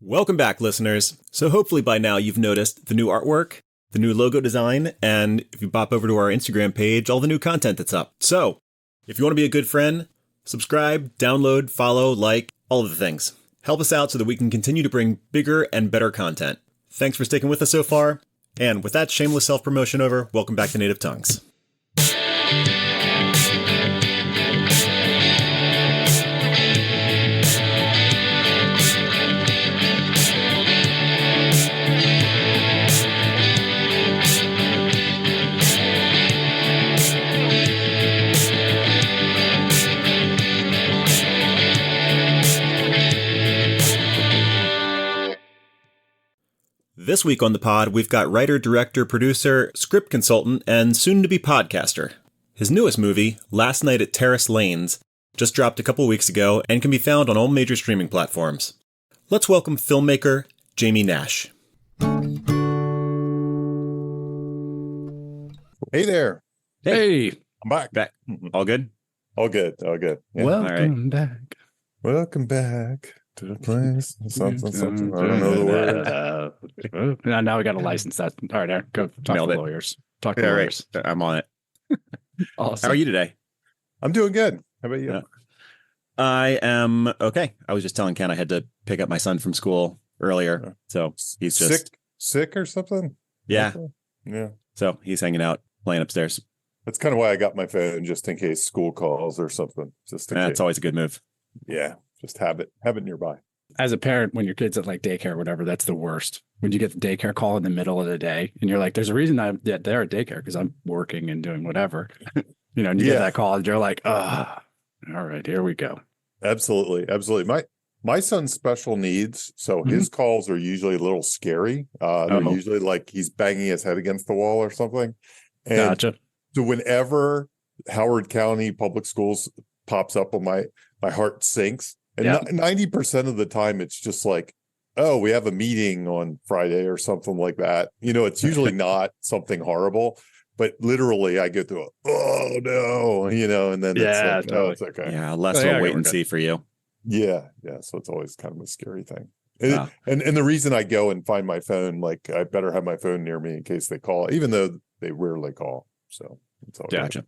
Welcome back, listeners. So hopefully by now you've noticed the new artwork, the new logo design, and if you pop over to our Instagram page, all the new content that's up. So if you want to be a good friend, subscribe, download, follow, like, all of the things. Help us out so that we can continue to bring bigger and better content. Thanks for sticking with us so far. And with that shameless self-promotion over, welcome back to Native Tongues. This week on the pod, we've got writer, director, producer, script consultant, and soon-to-be podcaster. His newest movie, Last Night at Terrace Lanes, just dropped a couple weeks ago and can be found on all major streaming platforms. Let's welcome filmmaker Jamie Nash. Hey there. Hey. I'm back. All good? All good. Yeah. Welcome back. Welcome back to the place. Something. I don't know the word. Now we got to license that. All right, Aaron, go talk to lawyers. Talk to lawyers. Right. I'm on it. Awesome. How are you today? I'm doing good. How about you? Yeah. I am okay. I was just telling Ken I had to pick up my son from school earlier. So he's just sick or something? Yeah. Yeah. So he's hanging out, playing upstairs. That's kind of why I got my phone, just in case school calls or something. That's always a good move. Yeah. Just have it nearby. As a parent, when your kid's at like daycare or whatever, that's the worst. When you get the daycare call in the middle of the day and you're like, there's a reason they're at daycare because I'm working and doing whatever. And you get that call and you're like, all right, here we go. Absolutely. My son's special needs, so his calls are usually a little scary. They're usually like he's banging his head against the wall or something. And gotcha. So whenever Howard County Public Schools pops up on my heart sinks. And 90% of the time it's just like, oh, we have a meeting on Friday or something like that. It's usually not something horrible, but literally I go through oh no, and then it's like, totally. oh, it's okay. Yeah, less of a wait and see for you. Yeah. So it's always kind of a scary thing. And the reason I go and find my phone, like I better have my phone near me in case they call, even though they rarely call. So it's all gotcha.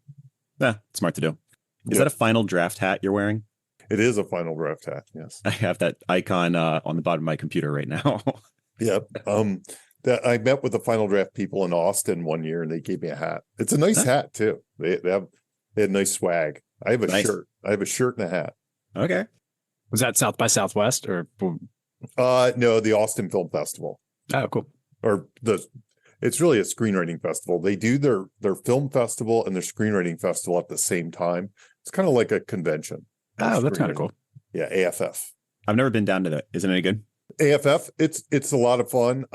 Yeah, smart to do. Is that a Final Draft hat you're wearing? It is a Final Draft hat, yes. I have that icon on the bottom of my computer right now. Yep. I met with the Final Draft people in Austin one year, and they gave me a hat. It's a nice hat too. They had nice swag. I have a shirt. I have a shirt and a hat. Okay. Was that South by Southwest or? No, the Austin Film Festival. Oh, cool. It's really a screenwriting festival. They do their film festival and their screenwriting festival at the same time. It's kind of like a convention. Oh, that's kind of cool. Yeah, AFF. I've never been down to that. Is it any good? AFF, it's a lot of fun.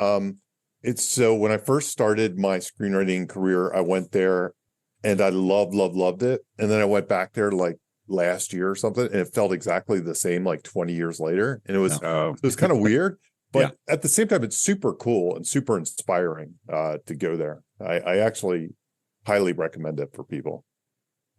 So when I first started my screenwriting career, I went there and I loved it. And then I went back there like last year or something, and it felt exactly the same like 20 years later. And it was kind of weird. But at the same time, it's super cool and super inspiring to go there. I actually highly recommend it for people.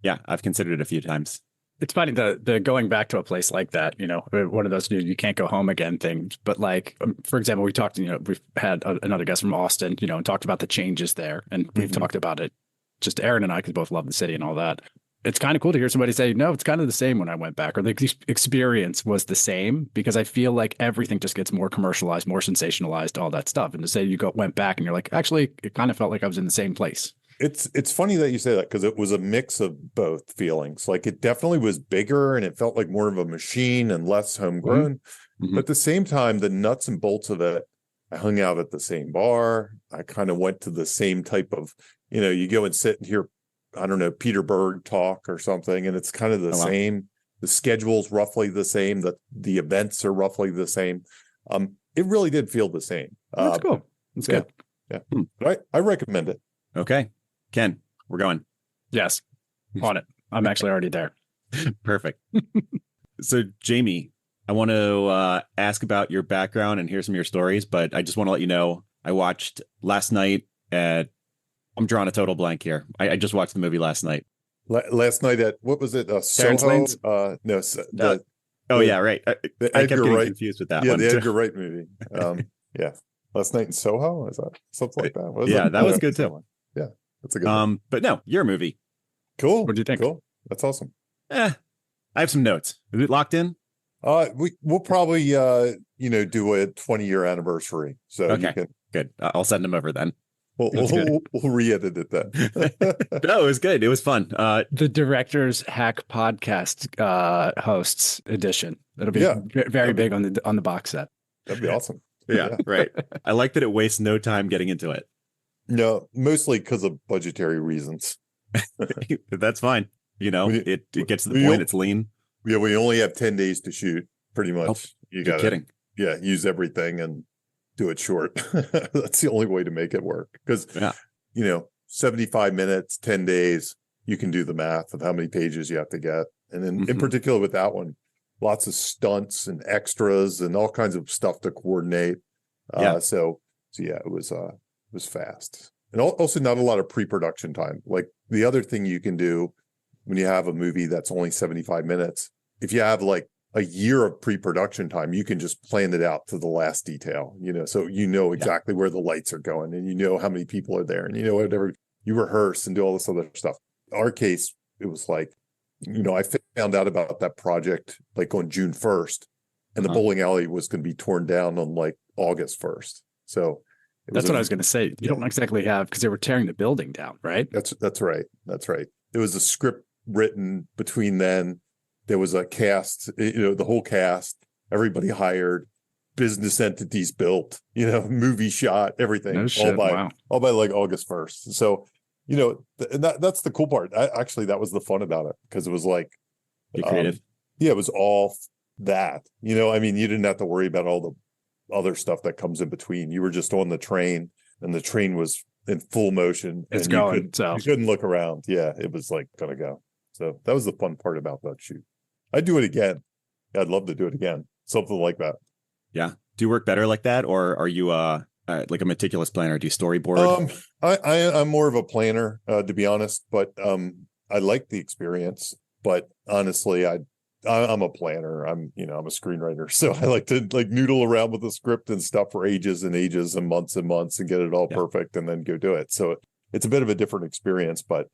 Yeah, I've considered it a few times. It's funny the going back to a place like that, one of those you can't go home again things. But like, for example, we talked, we've had another guest from Austin, and talked about the changes there. And we've talked about it, just Aaron and I, because both love the city and all that. It's kind of cool to hear somebody say, no, it's kind of the same when I went back, or the experience was the same, because I feel like everything just gets more commercialized, more sensationalized, all that stuff. And to say you went back and you're like, actually, it kind of felt like I was in the same place. It's funny that you say that, because it was a mix of both feelings. Like it definitely was bigger and it felt like more of a machine and less homegrown. Mm-hmm. But at the same time, the nuts and bolts of it, I hung out at the same bar. I kind of went to the same type of, you go and sit and hear, I don't know, Peter Berg talk or something. And it's kind of the same. The schedule's roughly the same. The events are roughly the same. It really did feel the same. That's cool. That's good. Yeah. But I recommend it. Okay. Ken, we're going. Yes. On it. I'm actually already there. Perfect. So, Jamie, I want to ask about your background and hear some of your stories, but I just want to let you know, I watched last night I'm drawing a total blank here. I just watched the movie last night. Last night at, what was it? Soho? Oh yeah, right. I kept Edgar getting Wright. confused with that Yeah, one the too. Edgar Wright movie. Yeah. Last Night in Soho, is that something like that? Was Yeah, it? that was good too. Yeah, that's a good one. But no, your movie. Cool. What do you think? Cool. That's awesome. I have some notes. Is it locked in? We'll probably do a 20-year anniversary. So you Okay, can good. I'll send them over then. we'll re-edit it then. No, it was good. It was fun. The Director's Hack Podcast hosts edition. It'll be Yeah. very big on the box set. That'd be awesome. Yeah, right. I like that it wastes no time getting into it. No, mostly because of budgetary reasons. That's fine. It gets to the we- point. It's lean. Yeah, we only have 10 days to shoot, pretty much. Oh, You You're got kidding. Yeah, use everything and do it short. That's the only way to make it work. Because, Yeah. 75 minutes, 10 days, you can do the math of how many pages you have to get. And then in Mhm. particular with that one, lots of stunts and extras and all kinds of stuff to coordinate. Yeah. So yeah, it was fast. And also not a lot of pre-production time. Like the other thing you can do when you have a movie that's only 75 minutes, if you have like a year of pre-production time, you can just plan it out to the last detail, so exactly where the lights are going and how many people are there and whatever you rehearse and do all this other stuff. Our case, it was like, I found out about that project like on June 1st and the bowling alley was going to be torn down on like August 1st. So That's what I was going to say. You don't exactly have, because they were tearing the building down, right? That's right. That's right. There was a script written between then. There was a cast, the whole cast, everybody hired, business entities built, movie shot, everything, No shit. all by like August 1st. So, that's the cool part. Actually, that was the fun about it because it was like, Get creative. it was all that, you didn't have to worry about all the other stuff that comes in between. You were just on the train and the train was in full motion. It's and going. you couldn't look around. Yeah, it was like going to go. So that was the fun part about that shoot. I'd do it again. I'd love to do it again. Something like that. Yeah. Do you work better like that, or are you like a meticulous planner? Do you storyboard? I'm more of a planner, to be honest, but I like the experience. But honestly, I'm a planner. I'm a screenwriter, so I like to noodle around with the script and stuff for ages and ages and months and get it all perfect and then go do it. So it's a bit of a different experience, but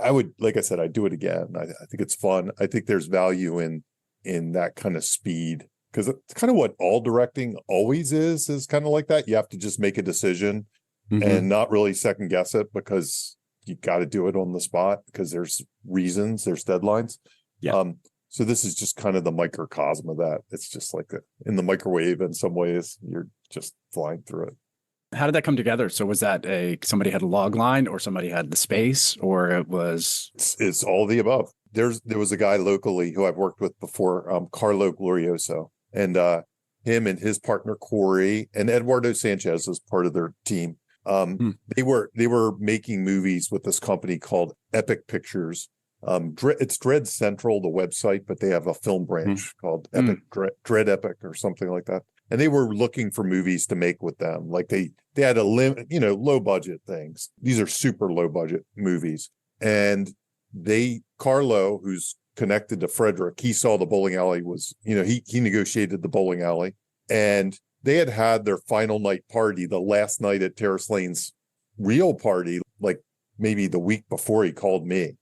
I would, like I said, I'd do it again. I think it's fun. I think there's value in that kind of speed because it's kind of what all directing always is kind of like that. You have to just make a decision and not really second guess it because you got to do it on the spot because there's reasons, there's deadlines. Yeah. So this is just kind of the microcosm of that. It's just like in the microwave in some ways, you're just flying through it. How did that come together? So was that somebody had a log line or somebody had the space or it was? It's all the above. There was a guy locally who I've worked with before, Carlo Glorioso, and him and his partner, Corey, and Eduardo Sanchez as part of their team. They were making movies with this company called Epic Pictures. It's Dread Central, the website, but they have a film branch called Epic Dread Epic or something like that. And they were looking for movies to make with them. Like they had a limit, low budget things. These are super low budget movies. And Carlo, who's connected to Frederick, he saw the bowling alley was, he negotiated the bowling alley. And they had their final night party, the last night at Terrace Lane's real party, like maybe the week before he called me.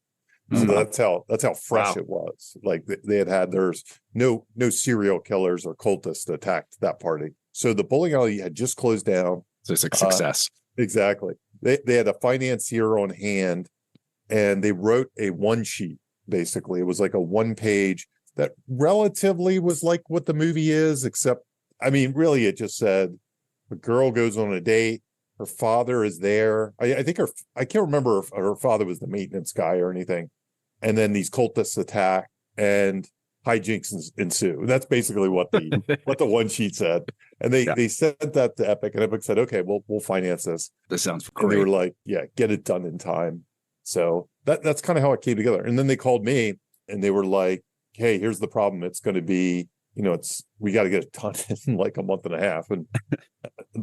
So that's how fresh it was. Like they had there's no serial killers or cultists attacked that party. So the bowling alley had just closed down. So it's like success. Exactly. They had a financier on hand and they wrote a one sheet. Basically, it was like a 1-page that relatively was like what the movie is, except really it just said a girl goes on a date. Her father is there. I think I can't remember if her father was the maintenance guy or anything. And then these cultists attack and hijinks ensue. And that's basically what the one sheet said. And they sent that to Epic, and Epic said, "Okay, we'll finance this." This sounds great. And they were like, "Yeah, get it done in time." So that's kind of how it came together. And then they called me, and they were like, "Hey, here's the problem. It's going to be, we got to get it done in like a month and a half." And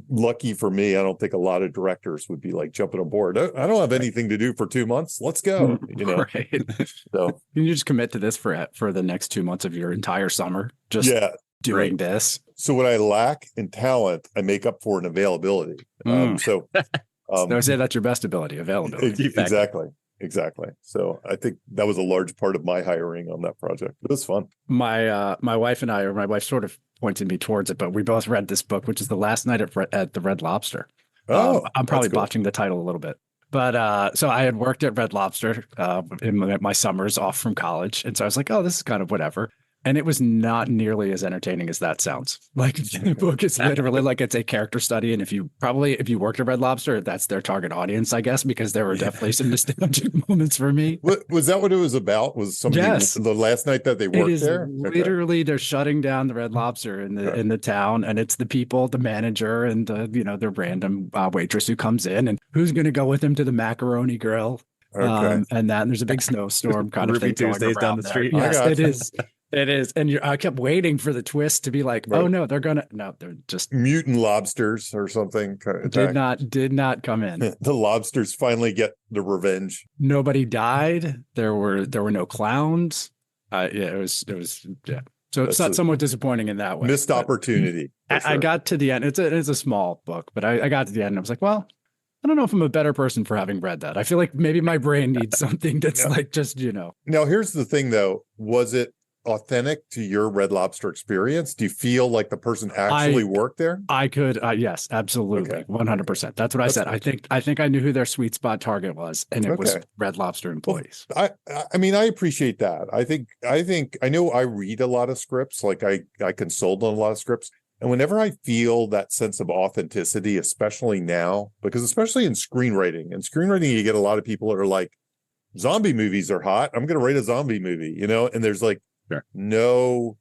lucky for me, I don't think a lot of directors would be like jumping aboard. I don't have anything to do for 2 months. Let's go. Right. So Can you just commit to this for the next 2 months of your entire summer? Just doing this. So what I lack in talent, I make up for in availability. So I would say that's your best ability, availability. Exactly. So I think that was a large part of my hiring on that project. It was fun. My wife and I, or my wife sort of pointed me towards it, but we both read this book, which is The Last Night at the Red Lobster. I'm probably botching the title a little bit. But so I had worked at Red Lobster in my summers off from college. And so I was like, oh, this is kind of whatever. And it was not nearly as entertaining as that sounds. Like the book is literally like it's a character study. And if you worked at Red Lobster, that's their target audience, I guess, because there were definitely some nostalgic moments for me. Was that what it was about? Was somebody the last night that they worked there? Literally, they're shutting down the Red Lobster in the town, and it's the people, the manager, and the random waitress who comes in, and who's going to go with him to the macaroni grill. And there's a big snowstorm kind of thing. Tuesdays down the street. Yes, it is. It is. And I kept waiting for the twist to be like, oh no, they're just mutant lobsters or something. Did not come in. The lobsters finally get the revenge. Nobody died. There were no clowns. It was. So it's not somewhat disappointing in that way. Missed opportunity. I got to the end. It's a small book, but I got to the end and I was like, well, I don't know if I'm a better person for having read that. I feel like maybe my brain needs something that's like just, Now, here's the thing, though. Was it authentic to your Red Lobster experience? Do you feel like the person actually worked there? I could, yes, absolutely, 100%. That's what I said. I think I knew who their sweet spot target was, and it was Red Lobster employees. Well, I mean, I appreciate that. I know I read a lot of scripts, like I consult on a lot of scripts, and whenever I feel that sense of authenticity, especially now, because especially in screenwriting, you get a lot of people that are like, zombie movies are hot. I'm going to write a zombie movie, and there's like. No,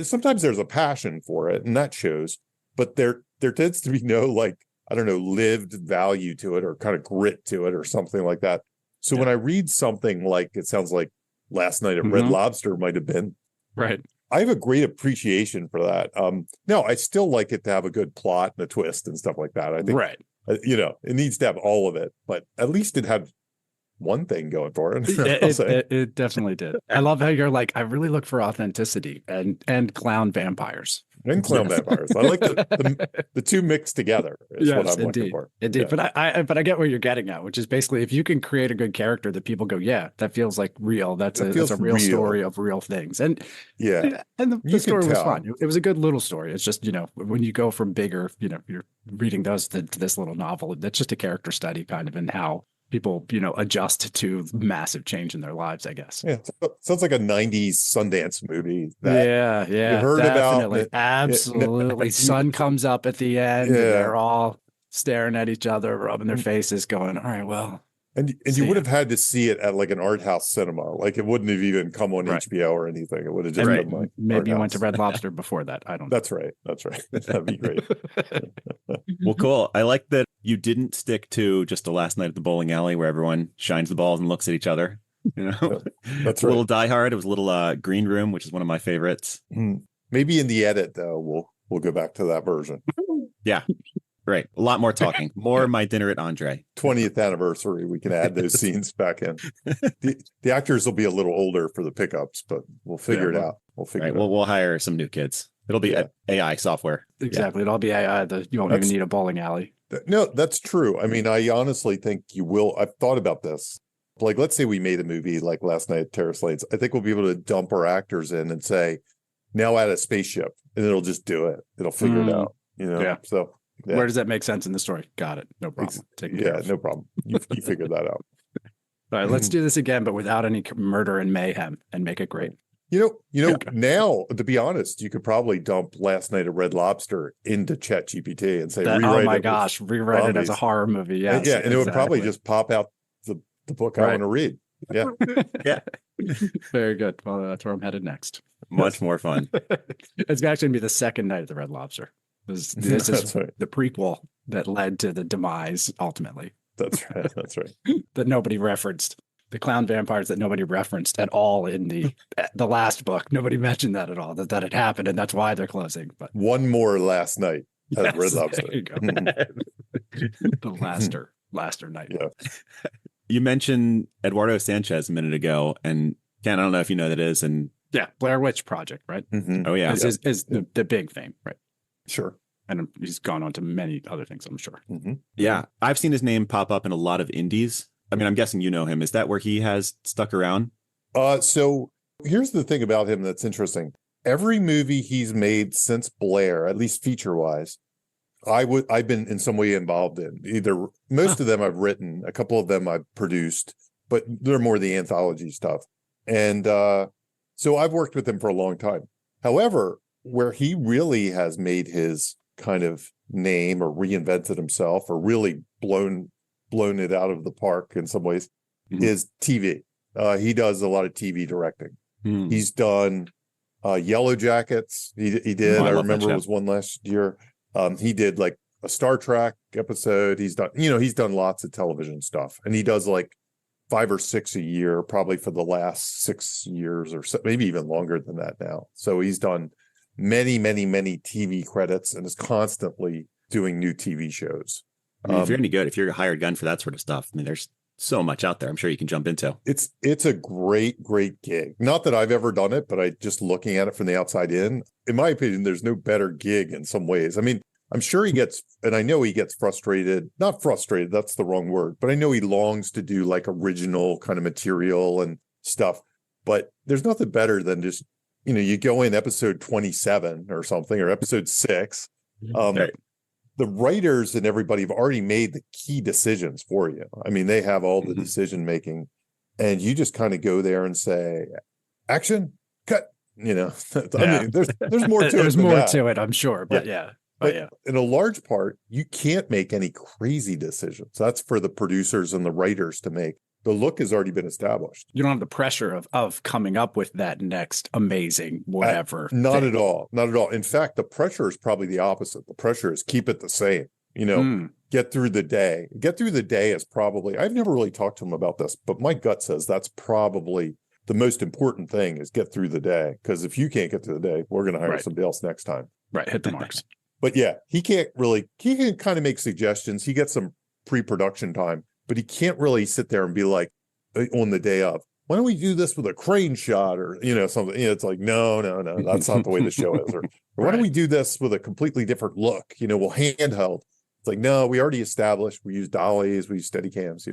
sometimes there's a passion for it, and that shows, but there tends to be no, like, I don't know, lived value to it or kind of grit to it or something like that. So when I read something like, it sounds like Last Night at Red Lobster might have been, right, I have a great appreciation for that. No, I still like it to have a good plot and a twist and stuff like that. I think, it needs to have all of it, but at least it had one thing going for it. It definitely did. I love how you're like, I really look for authenticity and clown vampires. And clown vampires. I like the two mixed together is what I'm looking for. Indeed. But I get where you're getting at, which is basically if you can create a good character that people go, yeah, that feels like real. That's a real story of real things. And and the story was fun. It was a good little story. It's just, when you go from bigger, you're reading those to this little novel, that's just a character study kind of in how people, adjust to massive change in their lives, I guess. Yeah, sounds like a 90s Sundance movie. Yeah, you heard definitely. about Absolutely. Sun comes up at the end, and they're all staring at each other, rubbing their faces, going, all right, well. And you would have had to see it at like an art house cinema. Like it wouldn't have even come on HBO or anything. It would have just been like maybe you went to Red Lobster before that. I don't know. That's right. That'd be great. Well, cool. I like that you didn't stick to just the Last Night at the bowling alley where everyone shines the balls and looks at each other. That's a little Die Hard. It was a little Green Room, which is one of my favorites. Maybe in the edit though, we'll go back to that version. Yeah. Right. A lot more talking. More My Dinner at Andre. 20th anniversary. We can add those scenes back in. The actors will be a little older for the pickups, but we'll figure it out. We'll hire some new kids. It'll be AI software. Exactly. It'll be AI. You won't even need a bowling alley. No, that's true. I mean, I honestly think you will. I've thought about this. Like, let's say we made a movie like Last Night at Terrace Lanes. I think we'll be able to dump our actors in and say, now add a spaceship, and it'll just do it. It'll figure it out. So. Yeah. Where does that make sense in the story? Got it. No problem. No problem. You figured that out. All right, let's do this again, but without any murder and mayhem, and make it great. Now, to be honest, you could probably dump Last Night at Red Lobster into ChatGPT and say, rewrite it as a horror movie. Yes, and it would probably just pop out the book I want to read. Yeah. Very good. Well, that's where I'm headed next. Much more fun. It's actually going to be the second night at the Red Lobster. This is the prequel that led to the demise, ultimately. That's right. That nobody referenced. The clown vampires that nobody referenced at all in the last book. Nobody mentioned that at all, that had happened, and that's why they're closing. But one more Last Night. As Red Lobster. There you go. The Laster night. Yeah. You mentioned Eduardo Sanchez a minute ago, and Ken, I don't know if you know who that is. And Yeah, Blair Witch Project, right? oh yeah, Is the big thing, right? Sure. And he's gone on to many other things, I'm sure. Yeah, I've seen his name pop up in a lot of indies. I mean, I'm guessing you know him. Is that where he has stuck around? So here's the thing about him that's interesting. Every movie he's made since Blair, at least feature-wise, I've been in some way involved in. Either most of them I've written, a couple of them I've produced, but they're more the anthology stuff. And so I've worked with him for a long time. However, where he really has made his kind of name or reinvented himself or really blown it out of the park in some ways is TV. He does a lot of TV directing. He's done Yellow Jackets. He did. I remember it was one last year. He did like a Star Trek episode. He's done lots of television stuff, and he does like 5 or 6 a year, probably for the last 6 years or so, maybe even longer than that now. So he's done many, many, many TV credits and is constantly doing new TV shows. I mean, if you're any good, if you're a hired gun for that sort of stuff, I mean, there's so much out there I'm sure you can jump into. It's a great gig. Not that I've ever done it, but I just looking at it from the outside in my opinion, there's no better gig in some ways. I mean, I'm sure he gets, and I know he gets frustrated, not frustrated, that's the wrong word, but I know he longs to do like original kind of material and stuff. But there's nothing better than just, you go in episode 27 or something, or episode 6. Right. The writers and everybody have already made the key decisions for you. I mean, they have all the decision making, and you just kind of go there and say, action, cut. I mean, there's more to it. There's more to it, I'm sure. But But in a large part, you can't make any crazy decisions. That's for the producers and the writers to make. The look has already been established. You don't have the pressure of coming up with that next amazing whatever. Not at all. Not at all. In fact, the pressure is probably the opposite. The pressure is keep it the same. Get through the day. Get through the day is probably, I've never really talked to him about this, but my gut says that's probably the most important thing is get through the day. Because if you can't get through the day, we're going to hire somebody else next time. Right. Hit the marks. But yeah, he can kind of make suggestions. He gets some pre-production time, but he can't really sit there and be like on the day of, why don't we do this with a crane shot or, something. It's like, no, that's not the way the show is. Or why don't we do this with a completely different look? We'll handheld. It's like, no, we already established, we use dollies, we use steady cams,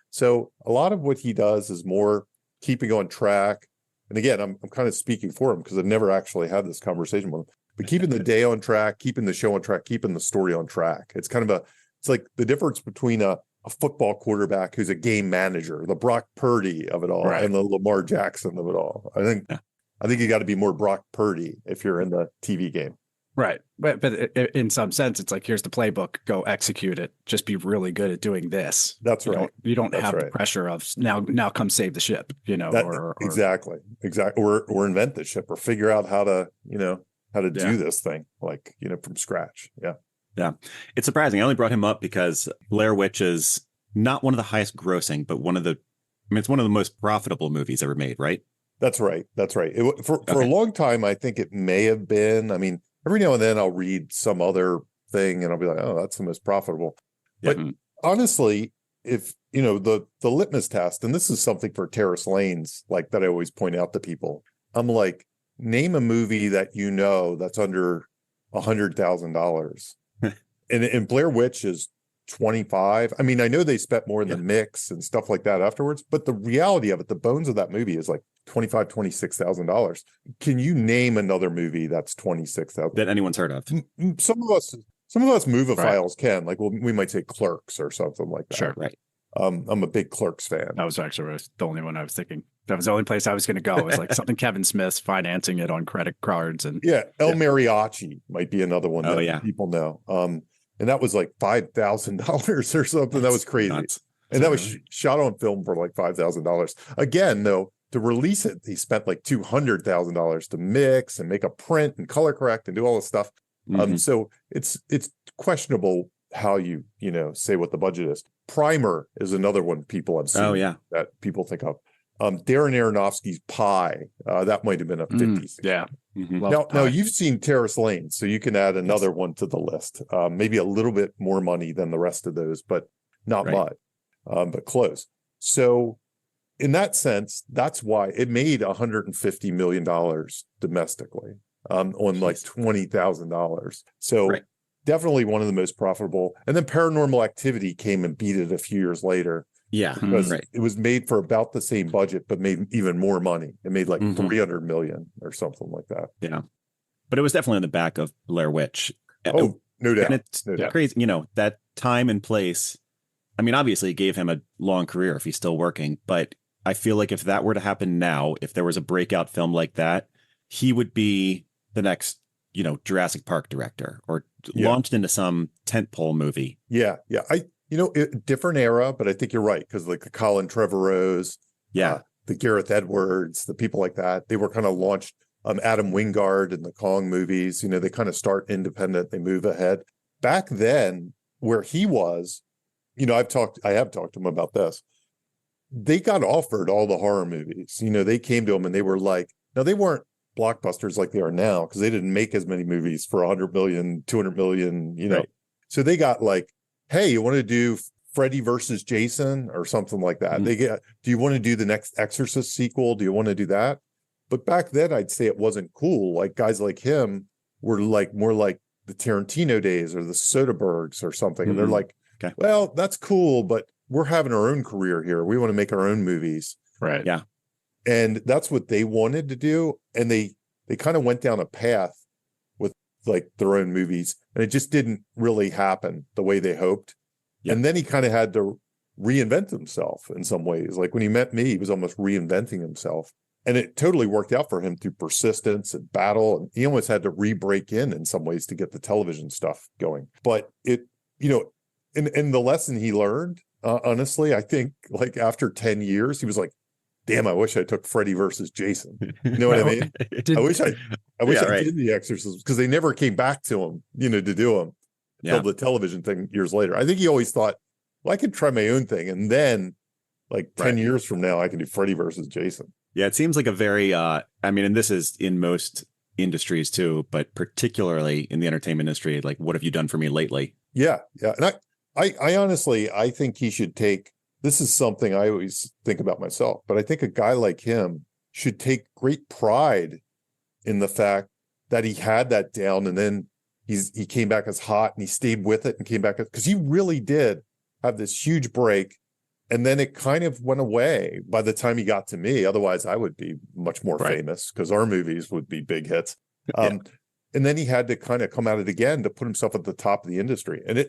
So a lot of what he does is more keeping on track. And again, I'm kind of speaking for him because I've never actually had this conversation with him. But keeping the day on track, keeping the show on track, keeping the story on track. It's kind of it's like the difference between a football quarterback who's a game manager, the Brock Purdy of it all, and the Lamar Jackson of it all. I think you got to be more Brock Purdy if you're in the TV game. Right. But in some sense, it's like, here's the playbook, go execute it. Just be really good at doing this. That's right. You don't have the pressure of now come save the ship, Exactly. Or invent the ship or figure out how to, do this thing from scratch. Yeah. It's surprising. I only brought him up because Blair Witch is not one of the highest grossing, but it's one of the most profitable movies ever made, right? That's right. For a long time, I think it may have been. I mean, every now and then I'll read some other thing and I'll be like, oh, that's the most profitable. But honestly, if, the litmus test, and this is something for Terrace Lanes, like that I always point out to people, I'm like, name a movie that that's under $100,000. and Blair Witch is 25. I mean, I know they spent more in the mix and stuff like that afterwards, but the reality of it, the bones of that movie is like $26,000. Can you name another movie that's $26,000 that anyone's heard of? Some of us movophiles can, like, we might say Clerks or something like that. Sure. Right. I'm a big Clerks fan. That was actually the only one I was thinking. That was the only place I was going to go. It was like something Kevin Smith's financing it on credit cards. And El Mariachi might be another one that people know. And that was like $5,000 or something. That was crazy. Nuts. And that was shot on film for like $5,000. Again, though, to release it, he spent like $200,000 to mix and make a print and color correct and do all this stuff. So it's questionable how you say what the budget is. Primer is another one people have seen that people think of. Darren Aronofsky's Pi, that might have been a 50. Now you've seen Terrace Lane, so you can add another one to the list. Maybe a little bit more money than the rest of those, but not much, but close. So in that sense, that's why it made $150 million domestically on like $20,000. So definitely one of the most profitable. And then Paranormal Activity came and beat it a few years later. Yeah, because it was made for about the same budget, but made even more money. It made like 300 million or something like that. Yeah, but it was definitely on the back of Blair Witch. Oh, no doubt. And it's crazy, you know, that time and place. I mean, obviously, it gave him a long career if he's still working. But I feel like if that were to happen now, if there was a breakout film like that, he would be the next, you know, Jurassic Park director or launched into some tentpole movie. Yeah. Different era, but I think you're right, because like the Colin Trevorrows, the Gareth Edwards, the people like that, they were kind of launched. Adam Wingard and the Kong movies, you know, they kind of start independent, they move ahead. Back then, where he was, you know, I have talked to him about this. They got offered all the horror movies. You know, they came to him and they were like, now they weren't blockbusters like they are now, because they didn't make as many movies for 100 million, 200 million, you know. Right. So they got like, hey, you want to do Freddy versus Jason or something like that? Do you want to do the next Exorcist sequel? Do you want to do that? But back then, I'd say it wasn't cool. Like guys like him were like more like the Tarantino days or the Soderberghs or something. And they're like, well, that's cool, but we're having our own career here. We want to make our own movies. Right. Yeah. And that's what they wanted to do. And they kind of went down a path with like their own movies, and it just didn't really happen the way they hoped. Yep. And then he kind of had to reinvent himself in some ways. Like when he met me, he was almost reinventing himself. And it totally worked out for him through persistence and battle. And he almost had to re-break in some ways to get the television stuff going. But it, you know, and the lesson he learned, honestly, I think like after 10 years, he was like, damn, I wish I took Freddy versus Jason. You know what I mean? I wish I did the Exorcist, because they never came back to him, you know, to do them until the television thing years later. I think he always thought, well, I could try my own thing. And then like 10 years from now, I can do Freddy versus Jason. Yeah, it seems like a very, I mean, and this is in most industries too, but particularly in the entertainment industry, like, what have you done for me lately? Yeah. And I honestly, I think he should take, this is something I always think about myself, but I think a guy like him should take great pride in the fact that he had that down, and then he came back as hot, and he stayed with it and came back, because he really did have this huge break. And then it kind of went away by the time he got to me. Otherwise, I would be much more famous, because our movies would be big hits. And then he had to kind of come at it again to put himself at the top of the industry. And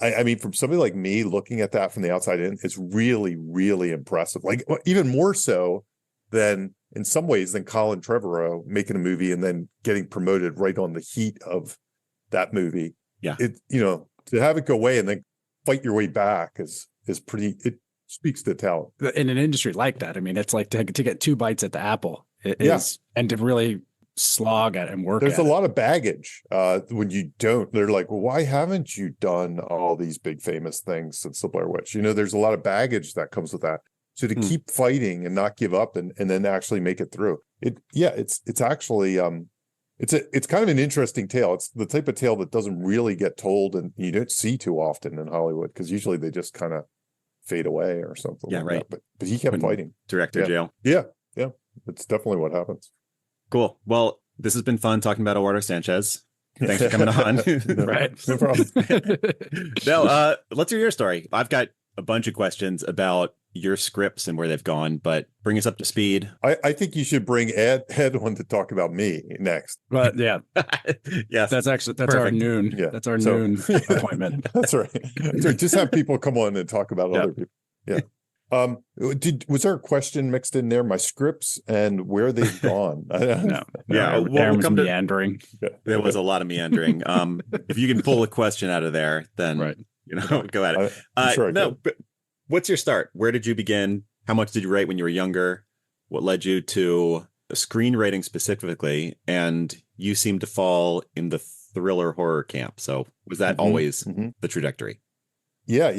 I mean, from somebody like me looking at that from the outside in, it's really, really impressive. Like even more so than in some ways than Colin Trevorrow making a movie and then getting promoted right on the heat of that movie. Yeah. It, you know, to have it go away and then fight your way back is pretty, it speaks to talent. In an industry like that, I mean, it's like to get two bites at the apple and to really slog at it and work. There's a lot of baggage when you don't. They're like, well, why haven't you done all these big famous things since the Blair Witch? You know, there's a lot of baggage that comes with that. So to keep fighting and not give up and then actually make it through it's actually it's kind of an interesting tale. It's the type of tale that doesn't really get told and you don't see too often in Hollywood, because usually they just kind of fade away or something. Yeah, like right. That. But he kept fighting. Director jail. Yeah. It's definitely what happens. Cool. Well, this has been fun talking about Eduardo Sanchez. Thanks for coming on. Right. No problem. Now, let's hear your story. I've got a bunch of questions about your scripts and where they've gone, but bring us up to speed. I think you should bring Ed on to talk about me next. But yeah. Yes. That's our noon. Yeah. That's our noon appointment. That's right. Just have people come on and talk about other people. Yeah. Was there a question mixed in there? My scripts and where they've gone? No. Yeah. We'll come meandering. There was a lot of meandering. If you can pull a question out of there, then you know, go at it. Sure but what's your start? Where did you begin? How much did you write when you were younger? What led you to screenwriting specifically? And you seem to fall in the thriller horror camp. So was that always the trajectory? Yeah.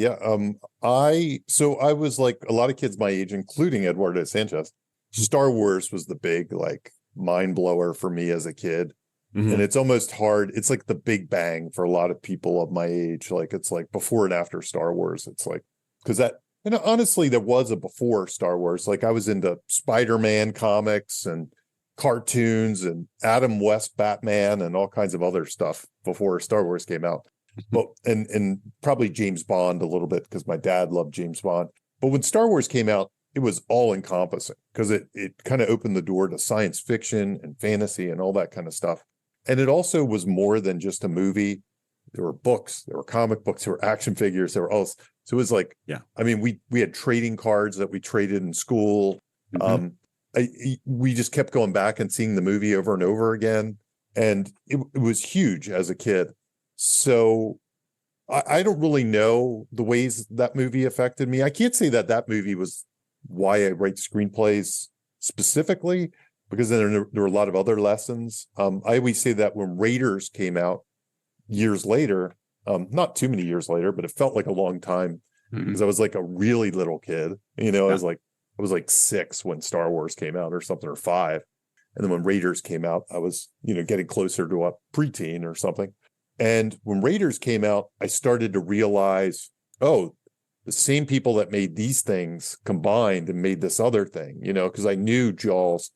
I was like a lot of kids my age, including Eduardo Sanchez. Star Wars was the big, like, mind blower for me as a kid. Mhm. And it's almost hard. It's like the Big Bang for a lot of people of my age. Like it's like before and after Star Wars. It's like, because that, and honestly, there was a before Star Wars. Like I was into Spider-Man comics and cartoons and Adam West Batman and all kinds of other stuff before Star Wars came out. But and probably James Bond a little bit because my dad loved James Bond. But when Star Wars came out, it was all encompassing because it kind of opened the door to science fiction and fantasy and all that kind of stuff. And it also was more than just a movie. There were books, there were comic books, there were action figures, there were all. So it was like, yeah. I mean, we had trading cards that we traded in school. We just kept going back and seeing the movie over and over again. And it was huge as a kid. So I don't really know the ways that movie affected me. I can't say that movie was why I write screenplays specifically, because then there were a lot of other lessons. I always say that when Raiders came out years later, not too many years later, but it felt like a long time because I was like a really little kid. You know, I was like 6 when Star Wars came out or something, or 5. And then when Raiders came out, I was, you know, getting closer to a preteen or something. And when Raiders came out, I started to realize, oh, the same people that made these things combined and made this other thing, you know, because I knew Jaws.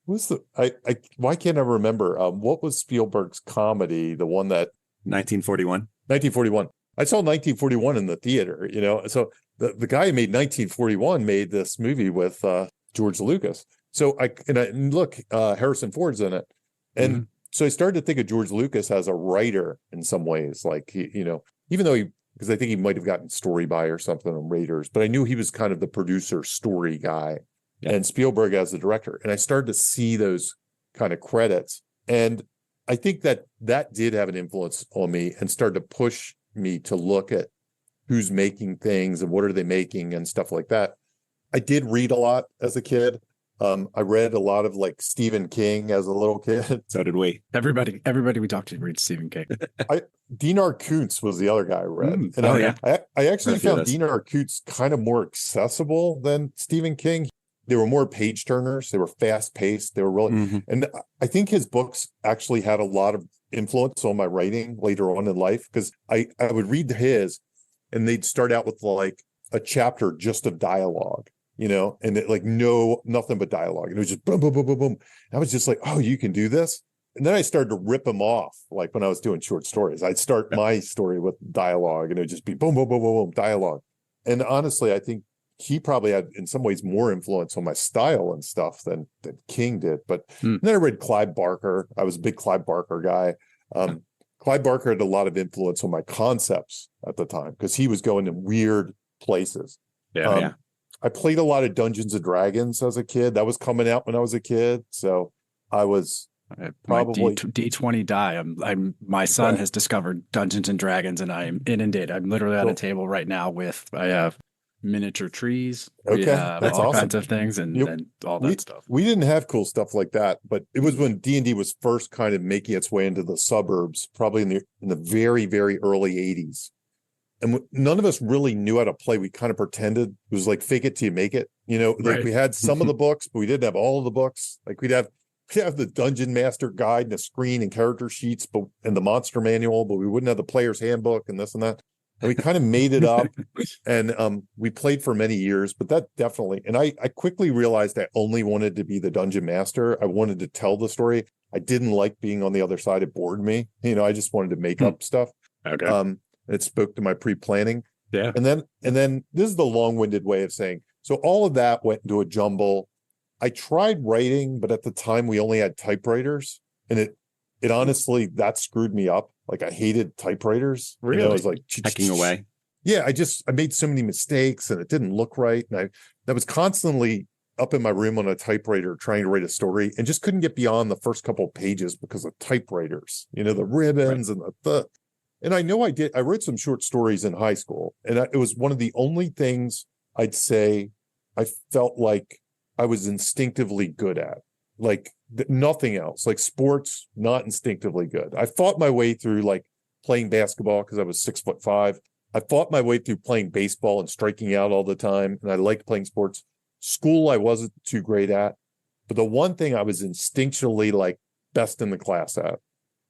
Why can't I remember? What was Spielberg's comedy? The one that 1941. 1941. I saw 1941 in the theater, you know. So the guy who made 1941 made this movie with George Lucas. So look, Harrison Ford's in it. And so I started to think of George Lucas as a writer in some ways, like he, you know, even though because I think he might have gotten story by or something on Raiders, but I knew he was kind of the producer story guy, and Spielberg as the director. And I started to see those kind of credits. And I think that did have an influence on me and started to push me to look at who's making things and what are they making and stuff like that. I did read a lot as a kid. I read a lot of like Stephen King as a little kid. So did we. Everybody we talked to reads Stephen King. Dinar Koontz was the other guy I read. And I actually found Dinar Koontz kind of more accessible than Stephen King. They were more page turners. They were fast paced. They were really, and I think his books actually had a lot of influence on my writing later on in life, because I would read his and they'd start out with like a chapter just of dialogue, you know, and it, like nothing but dialogue. And it was just boom, boom, boom, boom, boom. I was just like, oh, you can do this. And then I started to rip them off. Like when I was doing short stories, I'd start my story with dialogue and it would just be boom, boom, boom, boom, boom, dialogue. And honestly, I think he probably had in some ways more influence on my style and stuff than King did. But then I read Clive Barker. I was a big Clive Barker guy. Clive Barker had a lot of influence on my concepts at the time because he was going in weird places. I played a lot of Dungeons and Dragons as a kid. That was coming out when I was a kid. So I was probably D20 die. My son has discovered Dungeons and Dragons and I am inundated. I'm literally on a table right now with, I have miniature trees. We have that's all awesome. kinds of things and all that stuff. We didn't have cool stuff like that, but it was when D&D was first kind of making its way into the suburbs, probably in the very, very early 80s. And none of us really knew how to play. We kind of pretended. It was like fake it till you make it. You know, like we had some of the books, but we didn't have all of the books. Like we'd have the Dungeon Master Guide and a screen and character sheets, and the Monster Manual, but we wouldn't have the player's handbook and this and that. And we kind of made it up, and we played for many years. But that definitely, and I quickly realized I only wanted to be the Dungeon Master. I wanted to tell the story. I didn't like being on the other side. It bored me. You know, I just wanted to make up stuff. Okay. It spoke to my pre-planning. Yeah. And then this is the long-winded way of saying, so all of that went into a jumble. I tried writing, but at the time we only had typewriters, and it honestly, that screwed me up. Like I hated typewriters. Really? You know, it was like hacking away. Yeah, I made so many mistakes and it didn't look right. And I was constantly up in my room on a typewriter trying to write a story and just couldn't get beyond the first couple of pages because of typewriters, you know, the ribbons and and I know I wrote some short stories in high school, and it was one of the only things I'd say I felt like I was instinctively good at, like nothing else. Like sports, not instinctively good. I fought my way through like playing basketball because I was 6'5". I fought my way through playing baseball and striking out all the time, and I liked playing sports. School, I wasn't too great at. But the one thing I was instinctually like best in the class at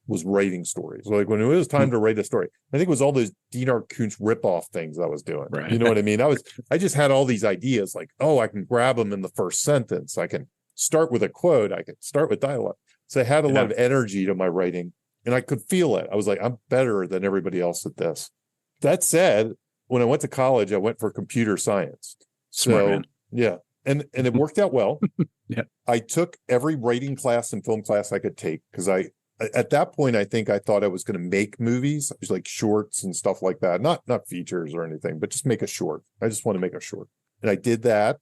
was writing stories. Like when it was time to write a story, I think it was all those Dinar Kuntz ripoff things I was doing. Right. You know what I mean? I just had all these ideas like, oh, I can grab them in the first sentence. I can start with a quote. I can start with dialogue. So I had a lot of energy to my writing and I could feel it. I was like, I'm better than everybody else at this. That said, when I went to college, I went for computer science. Smart man. Yeah. And it worked out well. Yeah. I took every writing class and film class I could take because at that point, I think I thought I was going to make movies. It was like shorts and stuff like that. Not features or anything, but just make a short. I just want to make a short. And I did that.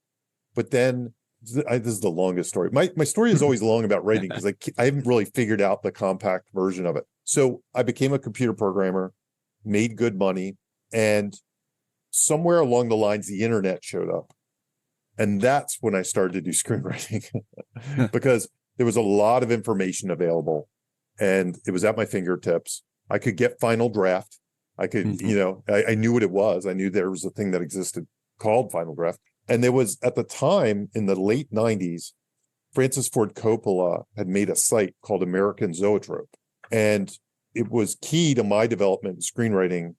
But then this is the longest story. My story is always long about writing because I haven't really figured out the compact version of it. So I became a computer programmer, made good money, and somewhere along the lines, the internet showed up. And that's when I started to do screenwriting because there was a lot of information available and it was at my fingertips. I could get Final Draft. I could, I knew what it was. I knew there was a thing that existed called Final Draft. And there was, at the time, in the late 90s, Francis Ford Coppola had made a site called American Zoetrope. And it was key to my development in screenwriting.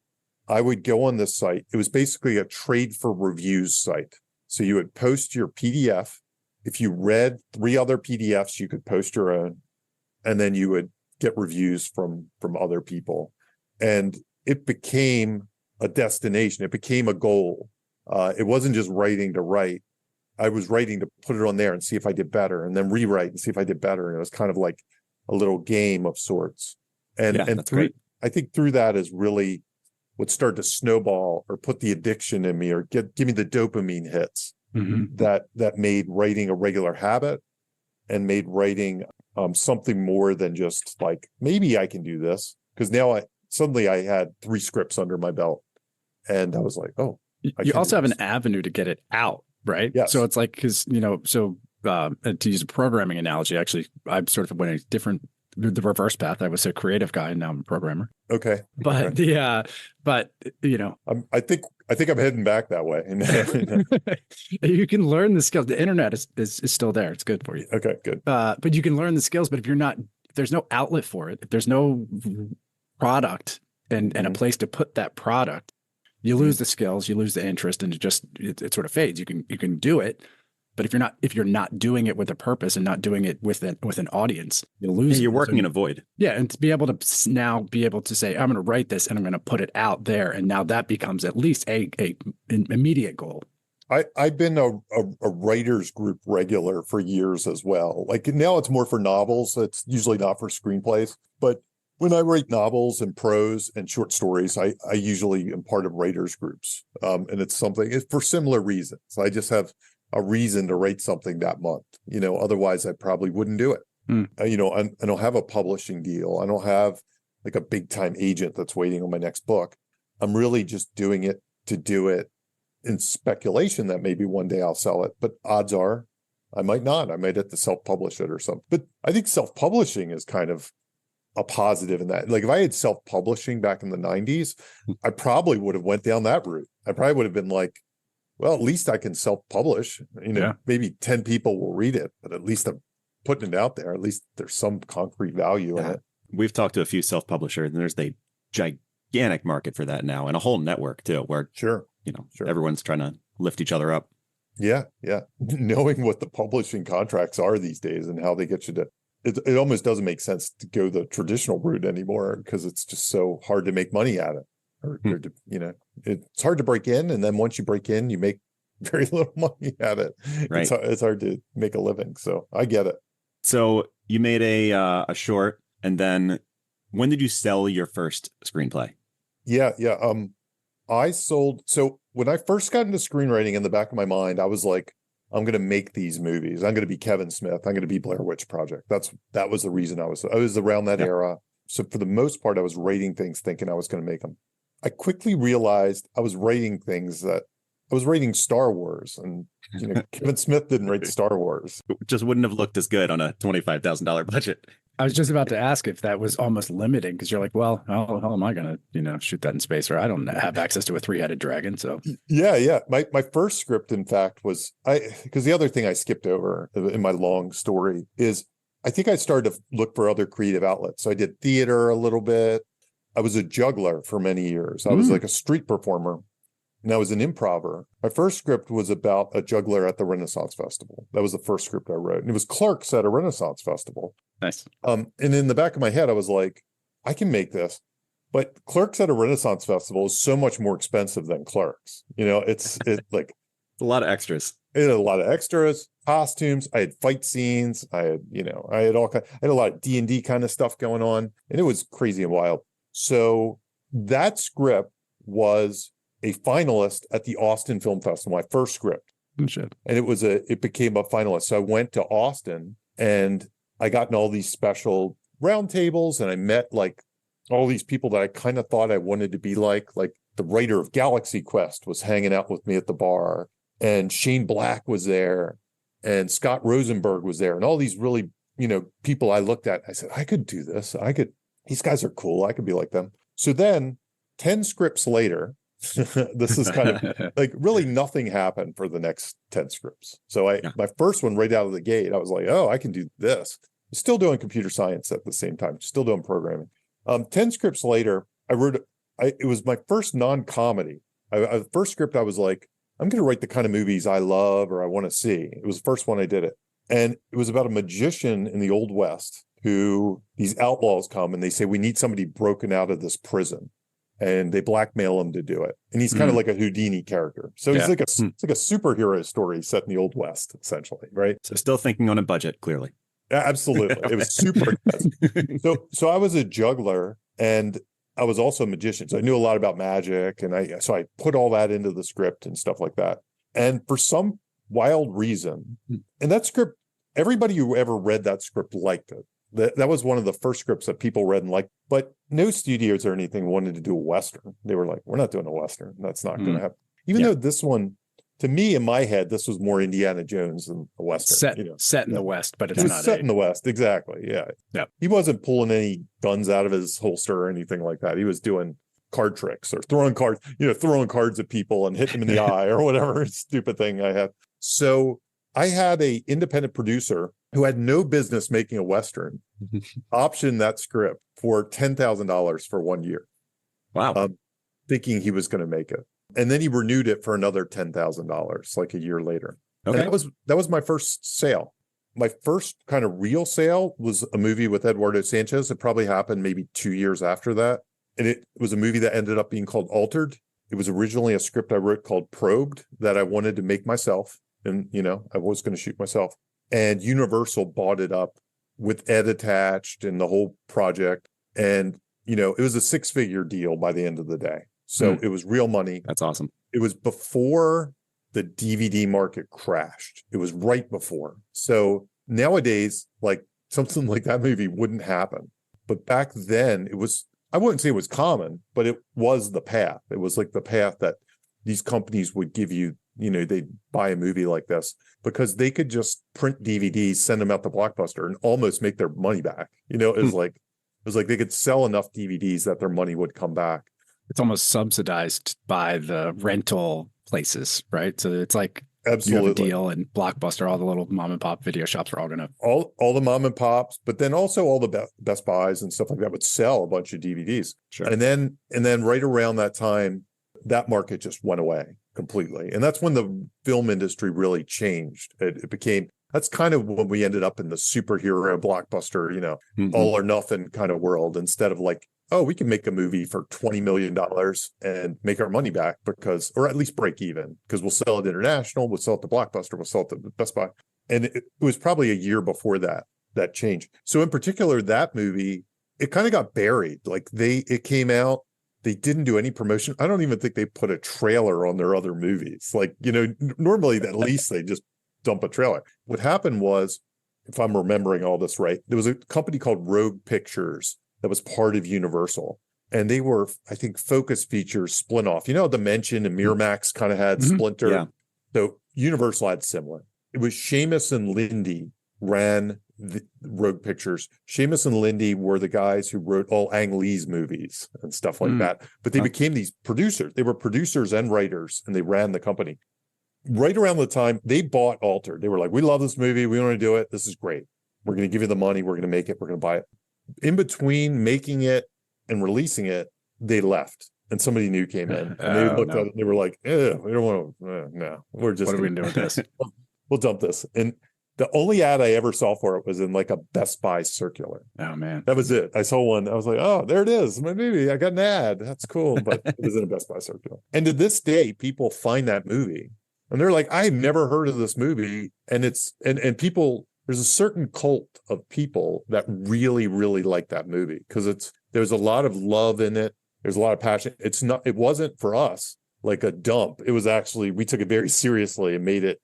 I would go on this site. It was basically a trade for reviews site. So you would post your PDF. If you read 3 other PDFs, you could post your own. And then you would get reviews from other people. And it became a destination. It became a goal. It wasn't just writing to write. I was writing to put it on there and see if I did better, and then rewrite and see if I did better. And it was kind of like a little game of sorts. And I think through that is really what started to snowball or put the addiction in me or give me the dopamine hits that made writing a regular habit and made writing something more than just like, maybe I can do this. Because now I had 3 scripts under my belt and I was like, oh, you also have an avenue to get it out, right? Yes. So it's like, because, to use a programming analogy, actually, I sort of went the reverse path. I was a creative guy and now I'm a programmer. Okay. But I think I'm heading back that way. You can learn the skills. The internet is still there. It's good for you. Okay, good. But you can learn the skills, but if there's no outlet for it, if there's no product and a place to put that product, you lose the skills, you lose the interest, and it sort of fades. You can do it, but if you're not doing it with a purpose and not doing it with an audience, you'll lose. You're working in a void. Yeah, and to be able to now say, I'm going to write this and I'm going to put it out there, and now that becomes at least an immediate goal. I've been a writers group regular for years as well. Like now it's more for novels. It's usually not for screenplays, but when I write novels and prose and short stories, I usually am part of writers groups. And it's for similar reasons. I just have a reason to write something that month. Otherwise I probably wouldn't do it. I don't have a publishing deal. I don't have like a big time agent that's waiting on my next book. I'm really just doing it to do it in speculation that maybe one day I'll sell it. But odds are I might not. I might have to self-publish it or something. But I think self-publishing is kind of a positive in that. Like if I had self-publishing back in the 90s, I probably would have went down that route. I probably would have been like, well, at least I can self-publish. Maybe 10 people will read it, but at least I'm putting it out there. At least there's some concrete value in it. We've talked to a few self-publishers, and there's a gigantic market for that now, and a whole network too, where sure. Everyone's trying to lift each other up. Yeah. Knowing what the publishing contracts are these days and how they get you to. It almost doesn't make sense to go the traditional route anymore because it's just so hard to make money at it. It's hard to break in, and then once you break in, you make very little money at it. Right. It's hard to make a living. So I get it. So you made a short, and then when did you sell your first screenplay? Yeah. I sold. So when I first got into screenwriting, in the back of my mind, I was like, I'm going to make these movies. I'm going to be Kevin Smith. I'm going to be Blair Witch Project. That was the reason I was around that era. So for the most part, I was writing things thinking I was going to make them. I quickly realized I was writing Star Wars, and Kevin Smith didn't write Star Wars. It just wouldn't have looked as good on a $25,000 budget. I was just about to ask if that was almost limiting, because you're like, well, how am I going to, shoot that in space? Or I don't have access to a 3-headed dragon. So Yeah. My first script, in fact, was because the other thing I skipped over in my long story is I think I started to look for other creative outlets. So I did theater a little bit. I was a juggler for many years. I was like a street performer, and I was an improver. My first script was about a juggler at the Renaissance Festival. That was the first script I wrote. And it was Clerks at a Renaissance Festival. Nice. And in the back of my head, I was like, I can make this. But Clerks at a Renaissance Festival is so much more expensive than Clerks. It's like a lot of extras. It had a lot of extras, costumes. I had fight scenes. I had I had a lot of D&D kind of stuff going on, and it was crazy and wild. So that script was a finalist at the Austin Film Festival, my first script. Oh, shit. And it became a finalist. So I went to Austin and I got in all these special roundtables, and I met like all these people that I kind of thought I wanted to be like the writer of Galaxy Quest was hanging out with me at the bar, and Shane Black was there, and Scott Rosenberg was there, and all these really, people I looked at. I said, I could do this. These guys are cool. I could be like them. So then 10 scripts later, this is kind of like really nothing happened for the next 10 scripts. So my first one right out of the gate, I was like, oh, I can do this. Still doing computer science at the same time, still doing programming. 10 scripts later, it was my first non-comedy. The first script, I was like, I'm going to write the kind of movies I love or I want to see. It was the first one I did it. And it was about a magician in the Old West who these outlaws come and they say, we need somebody broken out of this prison. And they blackmail him to do it. And he's kind of like a Houdini character. So he's it's like a superhero story set in the Old West, essentially, right? So still thinking on a budget, clearly. Absolutely. It was super expensive. So I was a juggler and I was also a magician. So I knew a lot about magic. And I put all that into the script and stuff like that. And for some wild reason, and that script, everybody who ever read that script liked it. That was one of the first scripts that people read and liked, but no studios or anything wanted to do a Western. They were like, we're not doing a Western. That's not going to happen. Even though this one, to me, in my head, this was more Indiana Jones than a Western. Set in the West, but it's not set in the West. Exactly. Yeah. He wasn't pulling any guns out of his holster or anything like that. He was doing card tricks or throwing cards at people and hitting them in the eye or whatever stupid thing I had. So I had a independent producer who had no business making a Western option that script for $10,000 for 1 year. Wow. Thinking he was going to make it. And then he renewed it for another $10,000 like a year later. Okay. And that was my first sale. My first kind of real sale was a movie with Eduardo Sanchez. It probably happened maybe 2 years after that. And it was a movie that ended up being called Altered. It was originally a script I wrote called Probed that I wanted to make myself. And, I was going to shoot myself. And Universal bought it up with Ed attached and the whole project. And, it was a 6-figure deal by the end of the day. So it was real money. That's awesome. It was before the DVD market crashed. It was right before. So nowadays, like something like that movie wouldn't happen. But back then I wouldn't say it was common, but it was the path. It was like the path that these companies would give you. They'd buy a movie like this because they could just print DVDs, send them out to Blockbuster and almost make their money back. It was like they could sell enough DVDs that their money would come back. It's almost subsidized by the rental places, right? So it's like absolutely you have a deal, and Blockbuster, all the little mom and pop video shops are all gonna all the mom and pops, but then also all the Best Buys and stuff like that would sell a bunch of DVDs. Sure. And then right around that time, that market just went away completely. And that's when the film industry really changed. It became, that's kind of when we ended up in the superhero blockbuster, all or nothing kind of world, instead of like, oh, we can make a movie for $20 million and make our money back or at least break even, because we'll sell it international, we'll sell it to Blockbuster, we'll sell it to Best Buy. And it was probably a year before that changed. So in particular, that movie, it kind of got buried. Like it came out, they didn't do any promotion. I don't even think they put a trailer on their other movies. Like, normally at least they just dump a trailer. What happened was, if I'm remembering all this right, there was a company called Rogue Pictures that was part of Universal. And they were, I think, Focus Features split off. Dimension and Miramax kind of had Splinter. Yeah. So Universal had similar. It was Seamus and Lindy ran wrote pictures. Seamus and Lindy were the guys who wrote all Ang Lee's movies and stuff like that. But they became these producers. They were producers and writers, and they ran the company. Right around the time they bought Altered, they were like, we love this movie. We want to do it. This is great. We're going to give you the money. We're going to make it. We're going to buy it. In between making it and releasing it, they left. And somebody new came in. And they looked at it and they were like, we don't want to, no. We're just what are we going to do with this? We'll dump this. And the only ad I ever saw for it was in like a Best Buy circular. Oh, man. That was it. I saw one. I was like, oh, there it is. My movie. I got an ad. That's cool. But it was in a Best Buy circular. And to this day, people find that movie and they're like, I've never heard of this movie. And it's, and people, there's a certain cult of people that really, really like that movie because there's a lot of love in it. There's a lot of passion. It wasn't for us like a dump. It was actually, we took it very seriously and made it,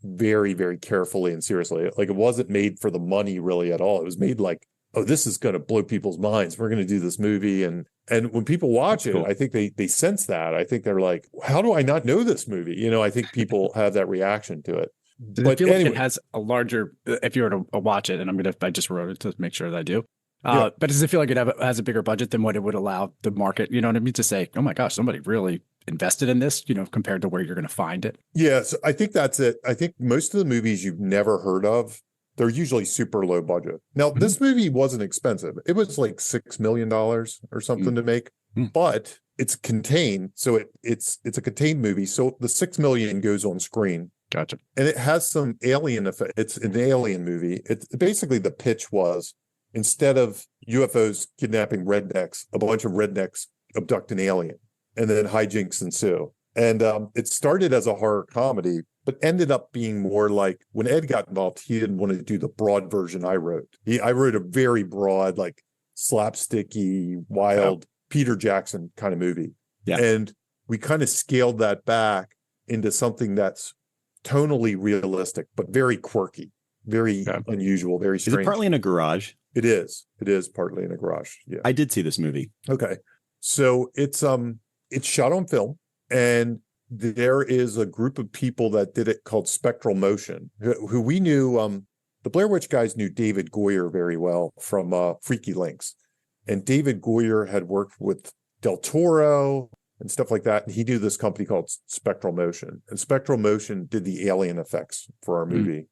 very, very carefully and seriously. Like it wasn't made for the money really at all. It was made like, oh, this is going to blow people's minds. We're going to do this movie. And when people watch it, I think they sense that. I think they're like, how do I not know this movie? I think people have that reaction to it. But I feel like it has a larger, if you were to watch it, and I just wrote it to make sure that I do. But does it feel like it has a bigger budget than what it would allow the market, you know what I mean, to say, oh my gosh, somebody really invested in this, compared to where you're going to find it? Yeah, so I think that's it. I think most of the movies you've never heard of, they're usually super low budget. Now, this movie wasn't expensive. It was like $6 million or something to make, but it's contained. So it's a contained movie. So the $6 million goes on screen. Gotcha. And it has some alien effect. It's an alien movie. It's basically the pitch was, instead of UFOs kidnapping rednecks, a bunch of rednecks abduct an alien, and then hijinks ensue. And it started as a horror comedy, but ended up being more like, when Ed got involved, he didn't want to do the broad version I wrote. I wrote a very broad, like slapsticky, wild Peter Jackson kind of movie. Yeah. And we kind of scaled that back into something that's tonally realistic, but very quirky, very unusual, very strange. Is it partly in a garage? It is. It is partly in a garage. Yeah. I did see this movie. Okay. So it's shot on film, and there is a group of people that did it called Spectral Motion, who we knew, the Blair Witch guys knew David Goyer very well from Freaky Links. And David Goyer had worked with Del Toro and stuff like that. And he knew this company called Spectral Motion. And Spectral Motion did the alien effects for our movie.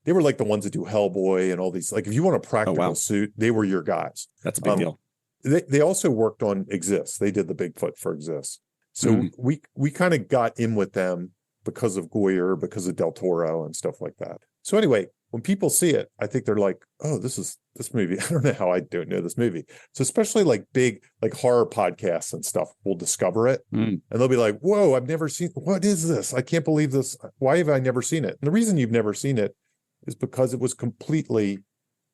They were like the ones that do Hellboy and all these. Like if you want a practical suit, they were your guys. That's a big deal. They also worked on Exist. They did the Bigfoot for Exist. So we kind of got in with them because of Goyer, because of Del Toro and stuff like that. So anyway, when people see it, I think they're like, oh, this movie. I don't know how I don't know this movie. So especially like big, like horror podcasts and stuff will discover it. And they'll be like, whoa, I've never seen, what is this? I can't believe this. Why have I never seen it? And the reason you've never seen it is because it was completely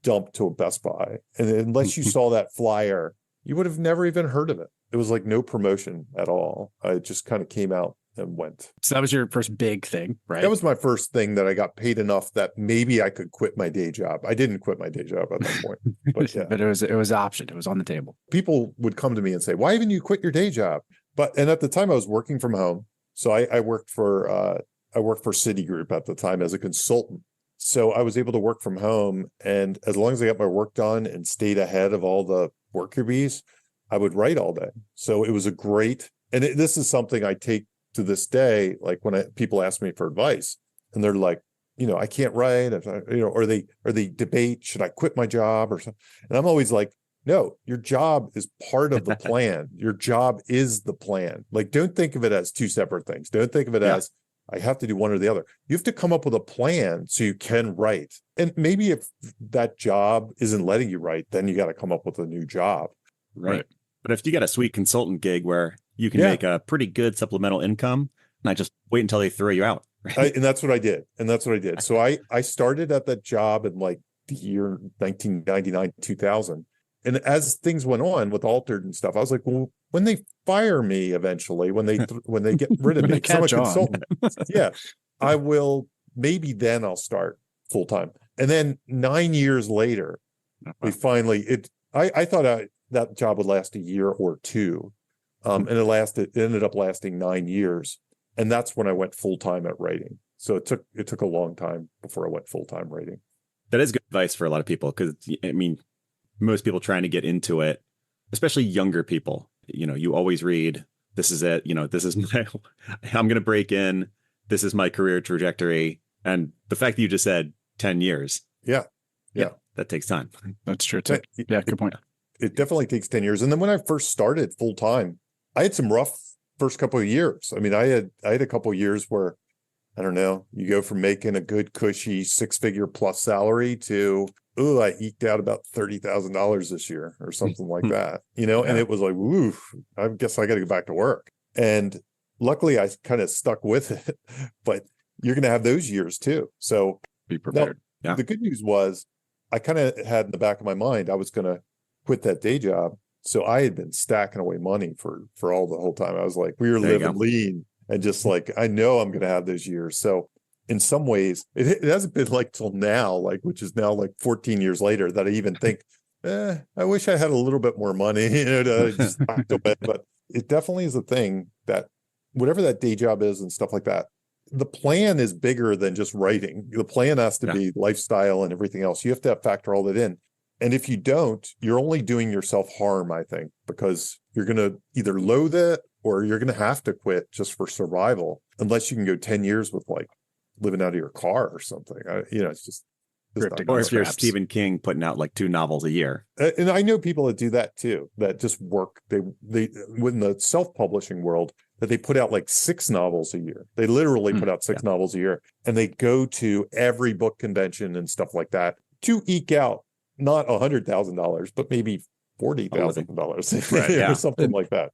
dumped to a Best Buy. And unless you saw that flyer, you would have never even heard of it. It was like no promotion at all. It just kind of came out and went. So that was your first big thing, right? That was my first thing that I got paid enough that maybe I could quit my day job. I didn't quit my day job at that point. But, yeah. But it was an option. It was on the table. People would come to me and say, why haven't you quit your day job? And at the time I was working from home. So I worked for Citigroup at the time as a consultant. So I was able to work from home, and as long as I got my work done and stayed ahead of all the worker bees, I would write all day. So it was a great, and this is something I take to this day. Like when people ask me for advice and they're like, I can't write, or they debate, should I quit my job or something? And I'm always like, no, your job is part of the plan. Your job is the plan. Like, don't think of it as two separate things. Don't think of it as, I have to do one or the other. You have to come up with a plan so you can write. And maybe if that job isn't letting you write, then you got to come up with a new job. Right. But if you got a sweet consultant gig where you can make a pretty good supplemental income, not just wait until they throw you out. Right? And that's what I did. So I started at that job in like the year 1999, 2000. And as things went on with Altered and stuff, I was like, well, when they fire me eventually, when they get rid of me, because I'm a consultant, I will, maybe then I'll start full time. And then 9 years later, we finally, I thought that job would last a year or two. And it ended up lasting 9 years. And that's when I went full time at writing. So it took a long time before I went full time writing. That is good advice for a lot of people because, I mean, most people trying to get into it, especially younger people, you always read, this is it, this is I'm going to break in. This is my career trajectory. And the fact that you just said 10 years. Yeah. That takes time. That's true too. Yeah, good point. It definitely takes 10 years. And then when I first started full time, I had some rough first couple of years. I mean, I had a couple of years where, I don't know, you go from making a good cushy 6-figure plus salary to, oh, I eked out about $30,000 this year or something like that, and it was like, woo, I guess I got to go back to work. And luckily I kind of stuck with it, but you're going to have those years too. So be prepared. Now, the good news was I kind of had in the back of my mind, I was going to quit that day job. So I had been stacking away money for the whole time. I was like, we were living lean and just like, I know I'm going to have those years. So in some ways, it hasn't been like till now, like, which is now like 14 years later, that I even think, I wish I had a little bit more money, to just stack away. But it definitely is a thing that whatever that day job is and stuff like that, the plan is bigger than just writing. The plan has to be lifestyle and everything else. You have to factor all that in. And if you don't, you're only doing yourself harm, I think, because you're going to either loathe it or you're going to have to quit just for survival, unless you can go 10 years with like living out of your car or something. It's just or if you're Stephen King putting out like 2 novels a year. And I know people that do that too, that just work. They in the self-publishing world, that they put out like 6 novels a year. They literally put out 6 novels a year, and they go to every book convention and stuff like that to eke out not $100,000, but maybe $40,000 or something like that.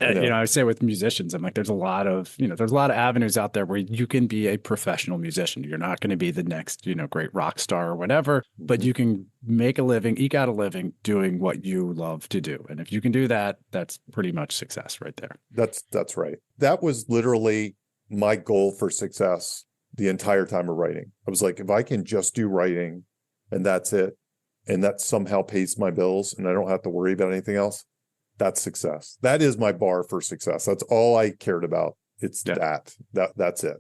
I say with musicians, I'm like, there's a lot of avenues out there where you can be a professional musician. You're not going to be the next, great rock star or whatever, but you can make a living, eke out a living doing what you love to do. And if you can do that, that's pretty much success right there. That's right. That was literally my goal for success the entire time of writing. I was like, if I can just do writing and that's it, and that somehow pays my bills and I don't have to worry about anything else, that's success. That is my bar for success. That's all I cared about. It's that's it.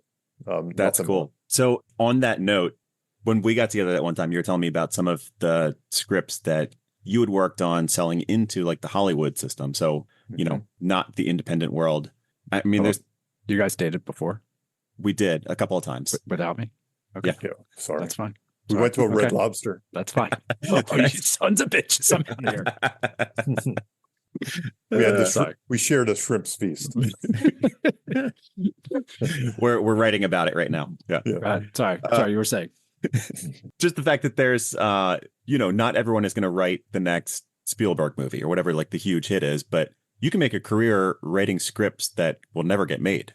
That's cool. More. So on that note, when we got together that one time, you were telling me about some of the scripts that you had worked on selling into like the Hollywood system. So, not the independent world. I mean, you guys dated before? We did a couple of times. Without me? Okay. Yeah. Sorry. That's fine. We went to a Red Lobster. That's fine. Oh, you sons of bitches. I'm out here. We shared a shrimp's feast. We're writing about it right now. Yeah. Sorry, you were saying. Just the fact that there's, not everyone is going to write the next Spielberg movie or whatever, like the huge hit is, but you can make a career writing scripts that will never get made.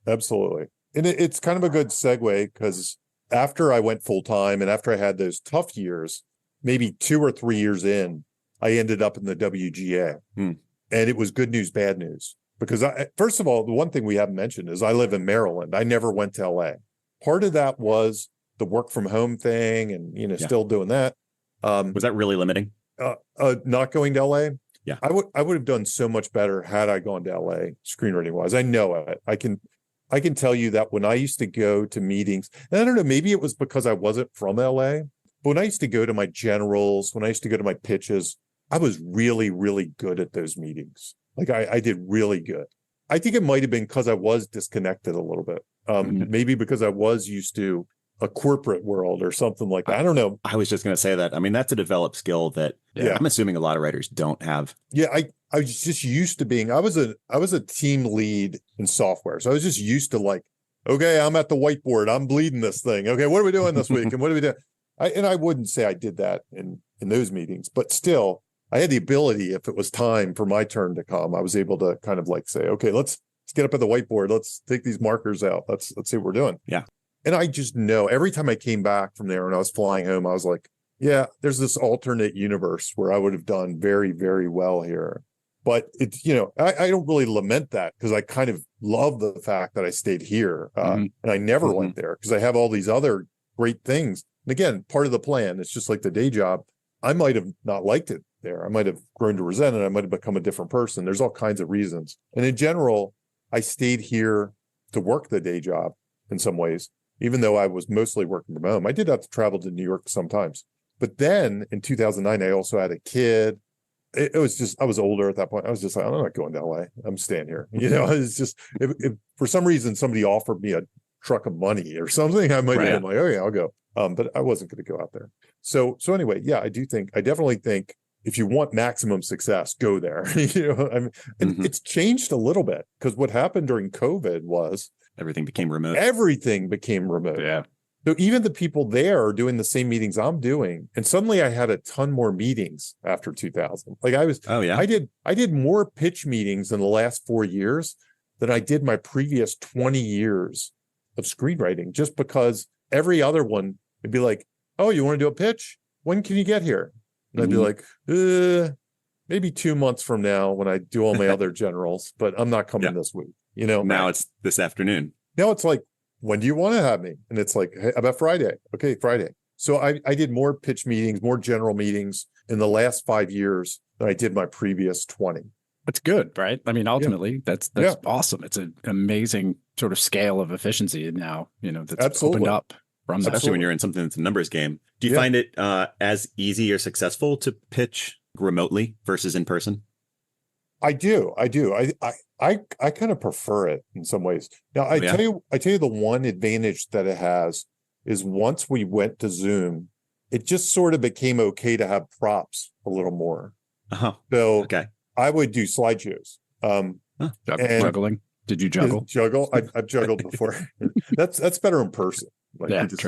Absolutely. And it's kind of a good segue because after I went full time and after I had those tough years, maybe 2 or 3 years in, I ended up in the WGA. And it was good news, bad news. Because first of all, the one thing we haven't mentioned is I live in Maryland. I never went to LA. Part of that was the work from home thing and, still doing that. Was that really limiting? Not going to LA? Yeah. I would have done so much better had I gone to LA screenwriting wise. I know it. I can tell you that when I used to go to meetings, and I don't know, maybe it was because I wasn't from LA, but when I used to go to my generals, when I used to go to my pitches, I was really, really good at those meetings. Like I did really good. I think it might have been because I was disconnected a little bit. Maybe because I was used to a corporate world or something like that. I don't know. I was just going to say that. I mean, that's a developed skill that I'm assuming a lot of writers don't have. Yeah, I was just used to being, I was a team lead in software. So I was just used to like, okay, I'm at the whiteboard. I'm bleeding this thing. Okay, what are we doing this week? And what do we do? I wouldn't say I did that in those meetings, but still I had the ability, if it was time for my turn to come, I was able to kind of like say, okay, let's get up at the whiteboard. Let's take these markers out. Let's see what we're doing. Yeah. And I just know every time I came back from there and I was flying home, I was like, yeah, there's this alternate universe where I would have done very, very well here. But it's, I don't really lament that because I kind of love the fact that I stayed here and I never went there because I have all these other great things. And again, part of the plan, it's just like the day job. I might have not liked it there. I might have grown to resent it. I might have become a different person. There's all kinds of reasons. And in general, I stayed here to work the day job in some ways. even though I was mostly working from home. I did have to travel to New York sometimes. But then in 2009, I also had a kid. It was just, I was older at that point. I was just like, I'm not going to LA. I'm staying here. It's just, if for some reason somebody offered me a truck of money or something, I might have been like, oh yeah, I'll go. But I wasn't going to go out there. So anyway, yeah, I definitely think if you want maximum success, go there. And it's changed a little bit because what happened during COVID was everything became remote. Yeah. So even the people there are doing the same meetings I'm doing. And suddenly I had a ton more meetings after 2000. Like I did more pitch meetings in the last 4 years than I did my previous 20 years of screenwriting, just because every other one would be like, oh, you want to do a pitch? When can you get here? And I'd be like, maybe 2 months from now when I do all my other generals, but I'm not coming this week. Now it's this afternoon. Now it's like, when do you want to have me? And it's like, hey, about Friday. Okay, Friday. So I did more pitch meetings, more general meetings in the last 5 years than I did my previous 20. That's good, right? I mean, ultimately, that's awesome. It's an amazing sort of scale of efficiency now, that's opened up from that. Especially when you're in something that's a numbers game. Do you find it as easy or successful to pitch remotely versus in person? I do. I kind of prefer it in some ways. Now, I tell you the one advantage that it has is once we went to Zoom, it just sort of became okay to have props a little more. So I would do slideshows. Juggling. Did you juggle? Juggle. I've juggled before. That's better in person. Like you just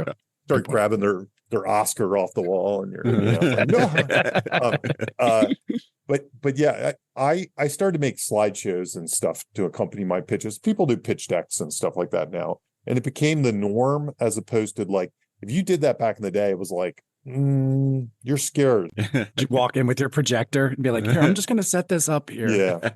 start grabbing their Oscar off the wall, and you're no. But yeah, I started to make slideshows and stuff to accompany my pitches. People do pitch decks and stuff like that now, and it became the norm as opposed to like if you did that back in the day, it was like you're scared. You walk in with your projector and be like, "Here, I'm just going to set this up here." Yeah.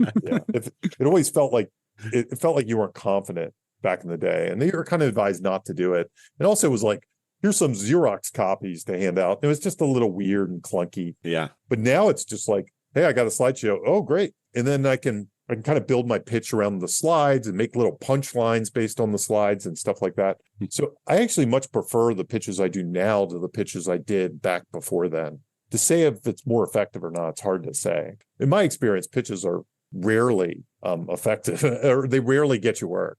It always felt like you weren't confident back in the day, and they were kind of advised not to do it. And also, it was like, here's some Xerox copies to hand out. It was just a little weird and clunky. Yeah. But now it's just like, hey, I got a slideshow. Oh, great. And then I can kind of build my pitch around the slides and make little punchlines based on the slides and stuff like that. So I actually much prefer the pitches I do now to the pitches I did back before then. To say if it's more effective or not, it's hard to say. In my experience, pitches are rarely effective, or they rarely get you work.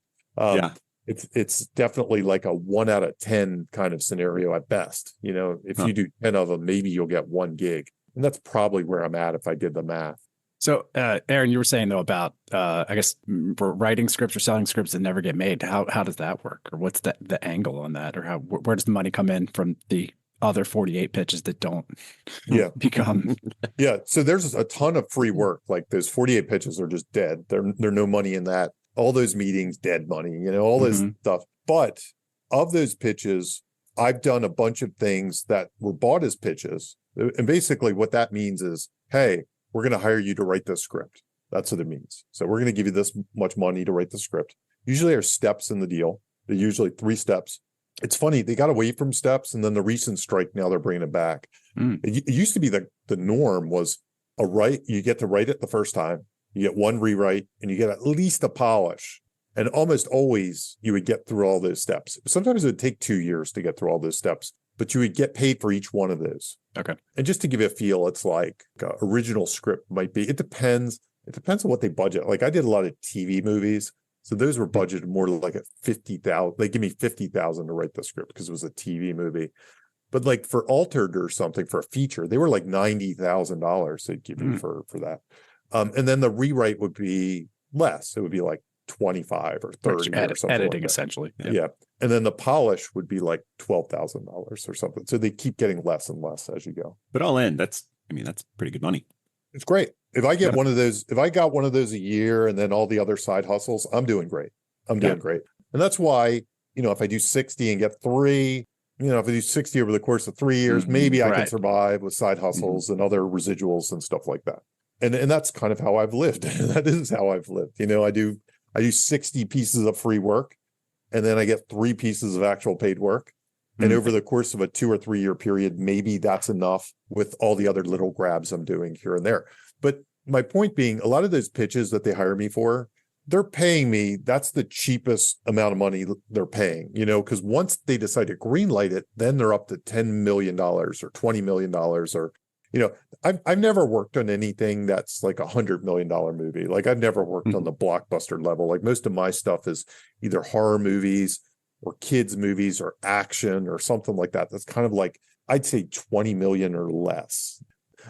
It's definitely like a 1 out of 10 kind of scenario at best. If you do 10 of them, maybe you'll get 1 gig. And that's probably where I'm at if I did the math. So, Aaron, you were saying, though, about, I guess, writing scripts or selling scripts that never get made. How does that work? Or what's the angle on that? Or where does the money come in from the other 48 pitches that don't become? Yeah. So there's a ton of free work. Like those 48 pitches are just dead. There's no money in that. All those meetings, dead money, all this stuff. But of those pitches, I've done a bunch of things that were bought as pitches. And basically what that means is, hey, we're going to hire you to write this script. That's what it means. So we're going to give you this much money to write the script. Usually there's steps in the deal. They're usually 3 steps. It's funny, they got away from steps, and then the recent strike, now they're bringing it back. It used to be the norm was you get to write it the first time, you get 1 rewrite, and you get at least a polish. And almost always you would get through all those steps. Sometimes it would take 2 years to get through all those steps, but you would get paid for each one of those. Okay. And just to give you a feel, it's like original script might be, it depends on what they budget. Like I did a lot of TV movies. So those were budgeted more like at 50,000. They give me 50,000 to write the script because it was a TV movie. But like for Altered or something, for a feature, they were like $90,000 they'd give you for that. And then the rewrite would be less. It would be like 25 or 30 or something. Editing, like essentially. Yeah. And then the polish would be like $12,000 or something. So they keep getting less and less as you go. But all in, that's pretty good money. It's great. If I get one of those, if I got one of those a year and then all the other side hustles, I'm doing great. I'm doing great. And that's why, if I do 60 and get 3, if I do 60 over the course of 3 years, maybe I can survive with side hustles and other residuals and stuff like that. And that's kind of how I've lived. That is how I've lived. I do 60 pieces of free work, and then I get 3 pieces of actual paid work. And over the course of a 2 or 3 year period, maybe that's enough with all the other little grabs I'm doing here and there. But my point being, a lot of those pitches that they hire me for, they're paying me, that's the cheapest amount of money they're paying, because once they decide to greenlight it, then they're up to $10 million or $20 million or, I've never worked on anything that's like $100 million movie. Like I've never worked on the blockbuster level. Like most of my stuff is either horror movies or kids movies or action or something like that. That's kind of like, I'd say 20 million or less.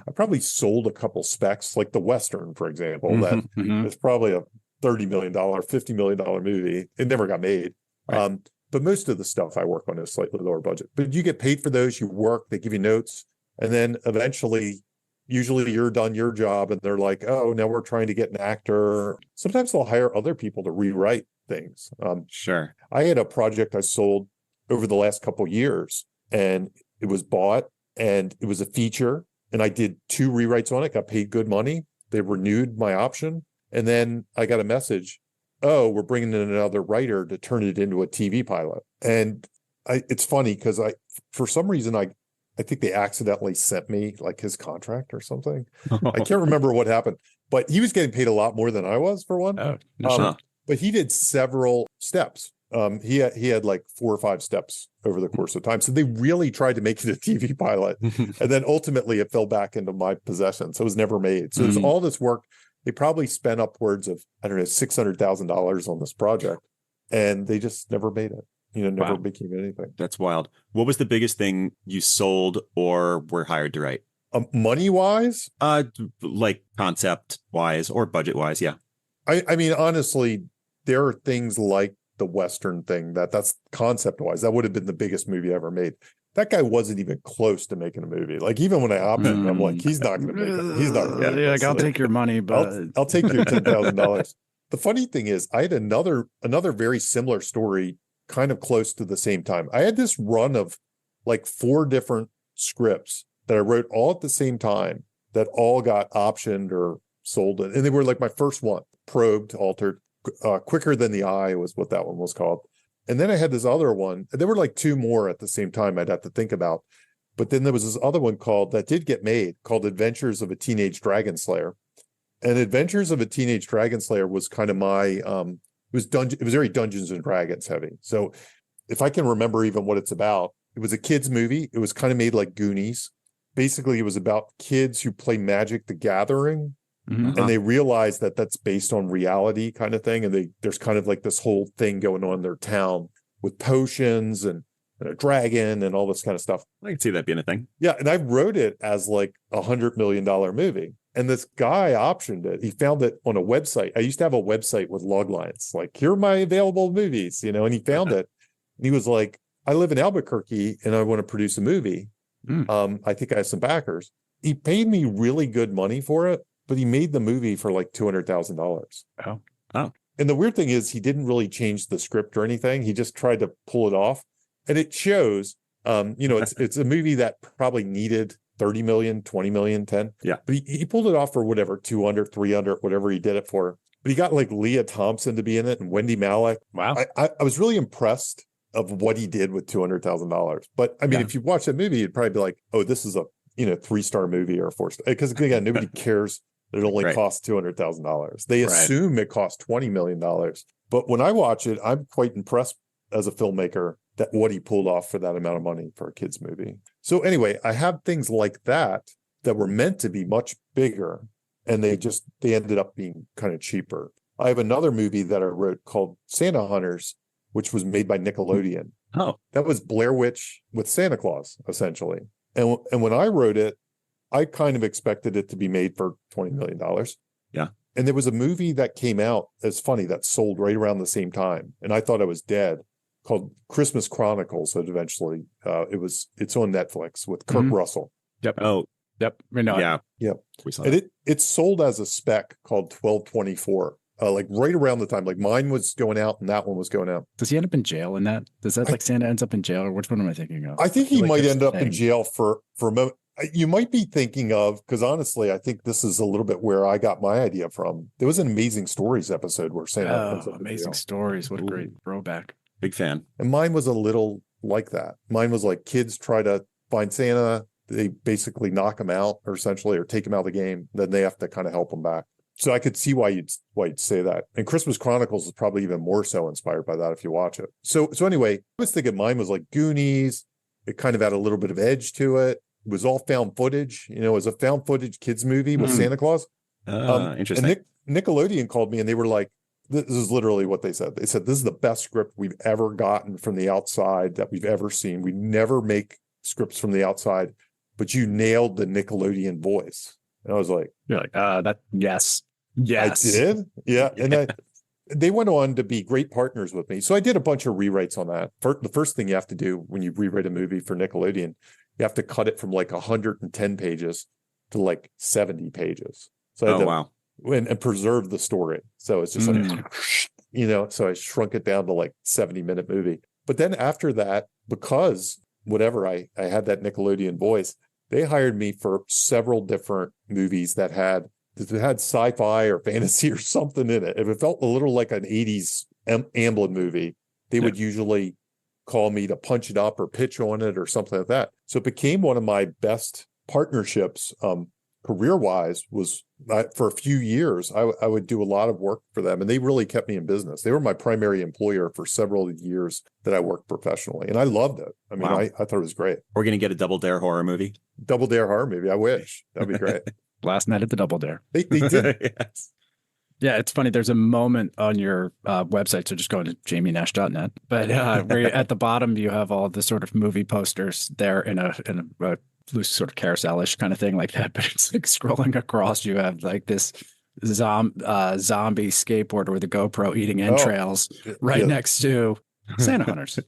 I probably sold a couple specs, like the Western, for example, that is probably a $30 million, $50 million movie. It never got made. Right. But most of the stuff I work on is slightly lower budget. But you get paid for those, you work, they give you notes. And then eventually, usually you're done your job and they're like, oh, now we're trying to get an actor. Sometimes they'll hire other people to rewrite things. Sure. I had a project I sold over the last couple of years and it was bought and it was a feature. And I did 2 rewrites on it, got paid good money. They renewed my option. And then I got a message, oh, we're bringing in another writer to turn it into a TV pilot. And it's funny because for some reason, I think they accidentally sent me like his contract or something. I can't remember what happened, but he was getting paid a lot more than I was for one. Oh, no, but he did several steps. He had like 4 or 5 steps over the course of time. So they really tried to make it a TV pilot. And then ultimately it fell back into my possession. So it was never made. So it's all this work. They probably spent upwards of, I don't know, $600,000 on this project and they just never made it. Never became anything. That's wild. What was the biggest thing you sold or were hired to write? Money wise? Like concept wise or budget wise. Yeah. I mean, honestly, there are things like the Western thing that's concept wise. That would have been the biggest movie I ever made. That guy wasn't even close to making a movie. Like even when I opted, I'm like, he's not going to make it. He's not going to make it. Like, I'll take your money, but I'll take your $10,000. The funny thing is I had another very similar story kind of close to the same time. I had this run of like 4 different scripts that I wrote all at the same time that all got optioned or sold. And they were like my first one, probed, altered, Quicker Than the Eye was what that one was called. And then I had this other one. There were like 2 more at the same time I'd have to think about. But then there was this other one that did get made called Adventures of a Teenage Dragon Slayer. And Adventures of a Teenage Dragon Slayer was kind of my, it was very Dungeons and Dragons heavy. So if I can remember even what it's about, it was a kid's movie. It was kind of made like Goonies. Basically, it was about kids who play Magic the Gathering. And they realize that that's based on reality kind of thing. And there's kind of like this whole thing going on in their town with potions and a dragon and all this kind of stuff. I can see that being a thing. Yeah. And I wrote it as like $100 million movie. And this guy optioned it. He found it on a website. I used to have a website with log lines, like, here are my available movies, and he found it. And he was like, I live in Albuquerque and I want to produce a movie. I think I have some backers. He paid me really good money for it, but he made the movie for like $200,000. Oh. And the weird thing is he didn't really change the script or anything. He just tried to pull it off. And it shows, it's a movie that probably needed 30 million, 20 million, 10. Yeah. But he pulled it off for whatever, 200, 300, whatever he did it for. But he got like Leah Thompson to be in it and Wendy Malick. Wow. I was really impressed of what he did with $200,000. But I mean, if you watch that movie, you'd probably be like, oh, this is a 3-star movie or a 4-star. Because again, nobody cares that it only costs $200,000. They assume it costs $20 million. But when I watch it, I'm quite impressed as a filmmaker that what he pulled off for that amount of money for a kid's movie. So anyway, I have things like that were meant to be much bigger, and they ended up being kind of cheaper. I have another movie that I wrote called Santa Hunters, which was made by Nickelodeon. Oh, that was Blair Witch with Santa Claus, essentially. And when I wrote it, I kind of expected it to be made for $20 million. Yeah. And there was a movie that came out, it's funny, that sold right around the same time. And I thought I was dead, called Christmas Chronicles. And eventually it's on Netflix with Kurt Russell. Yep. Oh, yep. We know. Yeah. Yep. We saw and it sold as a spec called 1224. Like right around the time, like mine was going out and that one was going out. Does he end up in jail in that? Does that like Santa ends up in jail, or which one am I thinking of? I think he might end up in jail for a moment. You might be thinking of, because honestly, I think this is a little bit where I got my idea from. There was an Amazing Stories episode where Santa ends up in Amazing jail. Stories. What a great throwback. Big fan. And mine was a little like that. Mine was like kids try to find Santa. They basically knock him out, or essentially, or take him out of the game. Then they have to kind of help him back. So I could see why you'd say that. And Christmas Chronicles is probably even more so inspired by that if you watch it. So anyway, I was thinking mine was like Goonies. It kind of had a little bit of edge to it. It was all found footage. You know, it was a found footage kids movie with Santa Claus. Interesting. And Nickelodeon called me and they were like, this is literally what they said. They said, this is the best script we've ever gotten from the outside that we've ever seen. We never make scripts from the outside, but you nailed the Nickelodeon voice. And I was like, you're like, yes. I did. Yeah. And they went on to be great partners with me. So I did a bunch of rewrites on that. The first thing you have to do when you rewrite a movie for Nickelodeon, you have to cut it from like 110 pages to like 70 pages. So I had to, and preserve the story. So it's just like, you know, so I shrunk it down to like 70-minute movie. But then after that, because whatever, I had that Nickelodeon voice, they hired me for several different movies that had sci-fi or fantasy or something in it. If it felt a little like an 80s Amblin movie, they would usually call me to punch it up or pitch on it or something like that. So it became one of my best partnerships career-wise. Was for a few years, I would do a lot of work for them, and they really kept me in business. They were my primary employer for several years that I worked professionally, and I loved it. I mean, I thought it was great. We're going to get a Double Dare horror movie. Double Dare horror movie. I wish. That'd be great. Last Night at the Double Dare. They did. Yes. Yeah, it's funny. There's a moment on your website, so just go to jamiennash.net. But where at the bottom, you have all the sort of movie posters there in a loose sort of carousel-ish kind of thing like that. But it's like scrolling across, you have like this zombie skateboarder with a GoPro eating entrails next to Santa Hunters.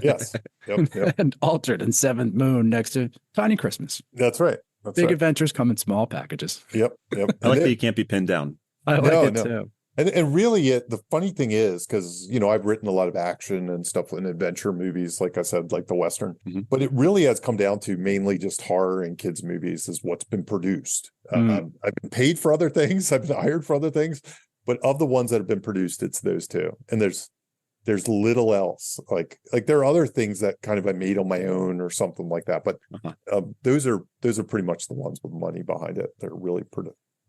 Yes. Yep. And Altered and Seventh Moon next to Tiny Christmas. That's right. Big adventures come in small packages. Yep. I like that you can't be pinned down. I like it too. And really, the funny thing is, because, you know, I've written a lot of action and stuff in adventure movies, like I said, like the Western, but it really has come down to mainly just horror and kids movies is what's been produced. I've been paid for other things. I've been hired for other things, but of the ones that have been produced, it's those two. And there's little else. Like there are other things that kind of I made on my own or something like that. But those are pretty much the ones with money behind it. They're really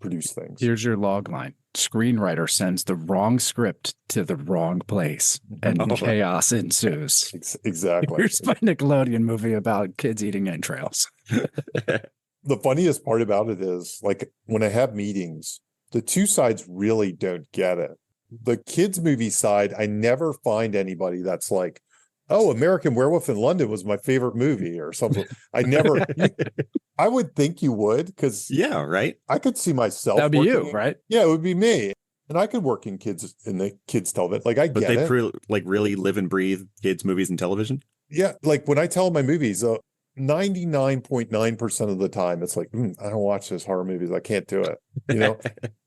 produce things. Here's your log line. Screenwriter sends the wrong script to the wrong place and chaos ensues. Exactly. Here's my Nickelodeon movie about kids eating entrails. The funniest part about it is, like, when I have meetings, the two sides really don't get it. The kids movie side, I never find anybody that's like, oh, American Werewolf in London was my favorite movie or something. I would think you would, because I could see myself. That'd be you, right? Yeah, it would be me. And I could work in the kids television. Like, I get it. But they really live and breathe kids movies and television. Yeah. Like when I tell my movies, 99.9% of the time, it's like, I don't watch those horror movies. I can't do it, you know?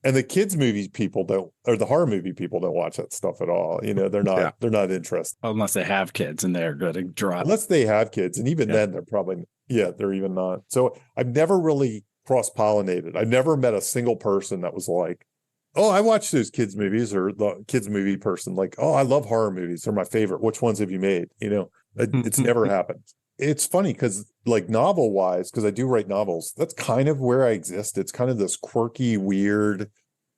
And the kids movies people don't, or the horror movie people don't watch that stuff at all. You know, they're not interested. Unless they have kids and they're going to drop. Unless they have kids. And even then they're probably, they're even not. So I've never really cross-pollinated. I've never met a single person that was like, oh, I watch those kids movies, or the kids movie person like, oh, I love horror movies. They're my favorite. Which ones have you made? You know, it's never happened. It's funny because, like, novel wise, because I do write novels, that's kind of where I exist. It's kind of this quirky, weird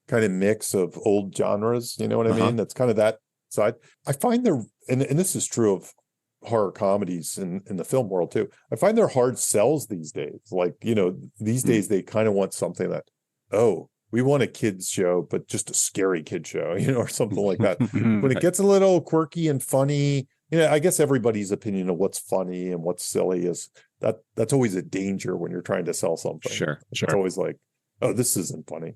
kind of mix of old genres. You know what I mean? That's kind of that side. I find and this is true of horror comedies in the film world too. I find they're hard sells these days. Like, you know, these days they kind of want something that, oh, we want a kids show, but just a scary kid show, you know, or something like that. When it gets a little quirky and funny, you know, I guess everybody's opinion of what's funny and what's silly is that's always a danger when you're trying to sell something. Sure. It's always like, oh, this isn't funny.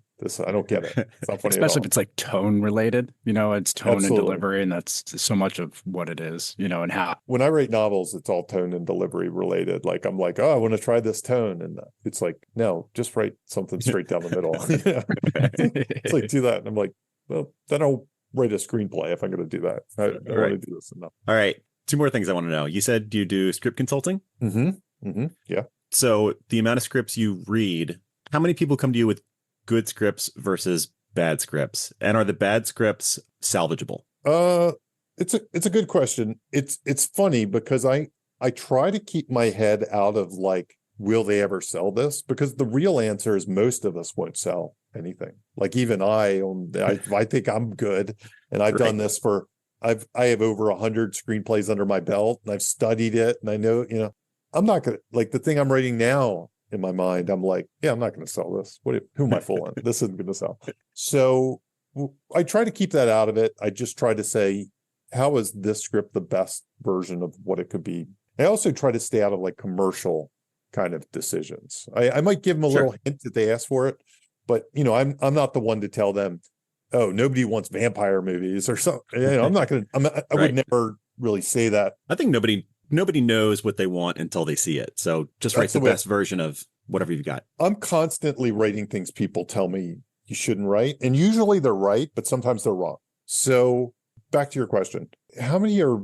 I don't get it. It's not funny. Especially if it's like tone related, you know, it's tone and delivery, and that's so much of what it is, you know, and how. When I write novels, it's all tone and delivery related. Like, I'm like, oh, I want to try this tone. And it's like, no, just write something straight down the middle. It's like, do that. And I'm like, well, then I'll write a screenplay if I'm going to do that. I want to do this enough. All right. 2 more things I want to know. You said you do script consulting? Yeah. So the amount of scripts you read, how many people come to you with good scripts versus bad scripts? And are the bad scripts salvageable? It's a good question. It's funny because I try to keep my head out of like, will they ever sell this? Because the real answer is most of us won't sell. anything. Like even I think I'm good, and I've done this for I have over 100 screenplays under my belt, and I've studied it, and I know, I'm not gonna, like, the thing I'm writing now in my mind, I'm like, yeah, I'm not gonna sell this. Who am I fooling? This isn't gonna sell. So I try to keep that out of it. I just try to say, how is this script the best version of what it could be? I also try to stay out of like commercial kind of decisions. I might give them a little hint that they ask for it, but I'm not the one to tell them, oh, nobody wants vampire movies or something. I'm not going to, I would never really say that. I think nobody knows what they want until they see it. So just write the best version of whatever you've got. I'm constantly writing things people tell me you shouldn't write. And usually they're right, but sometimes they're wrong. So back to your question, how many are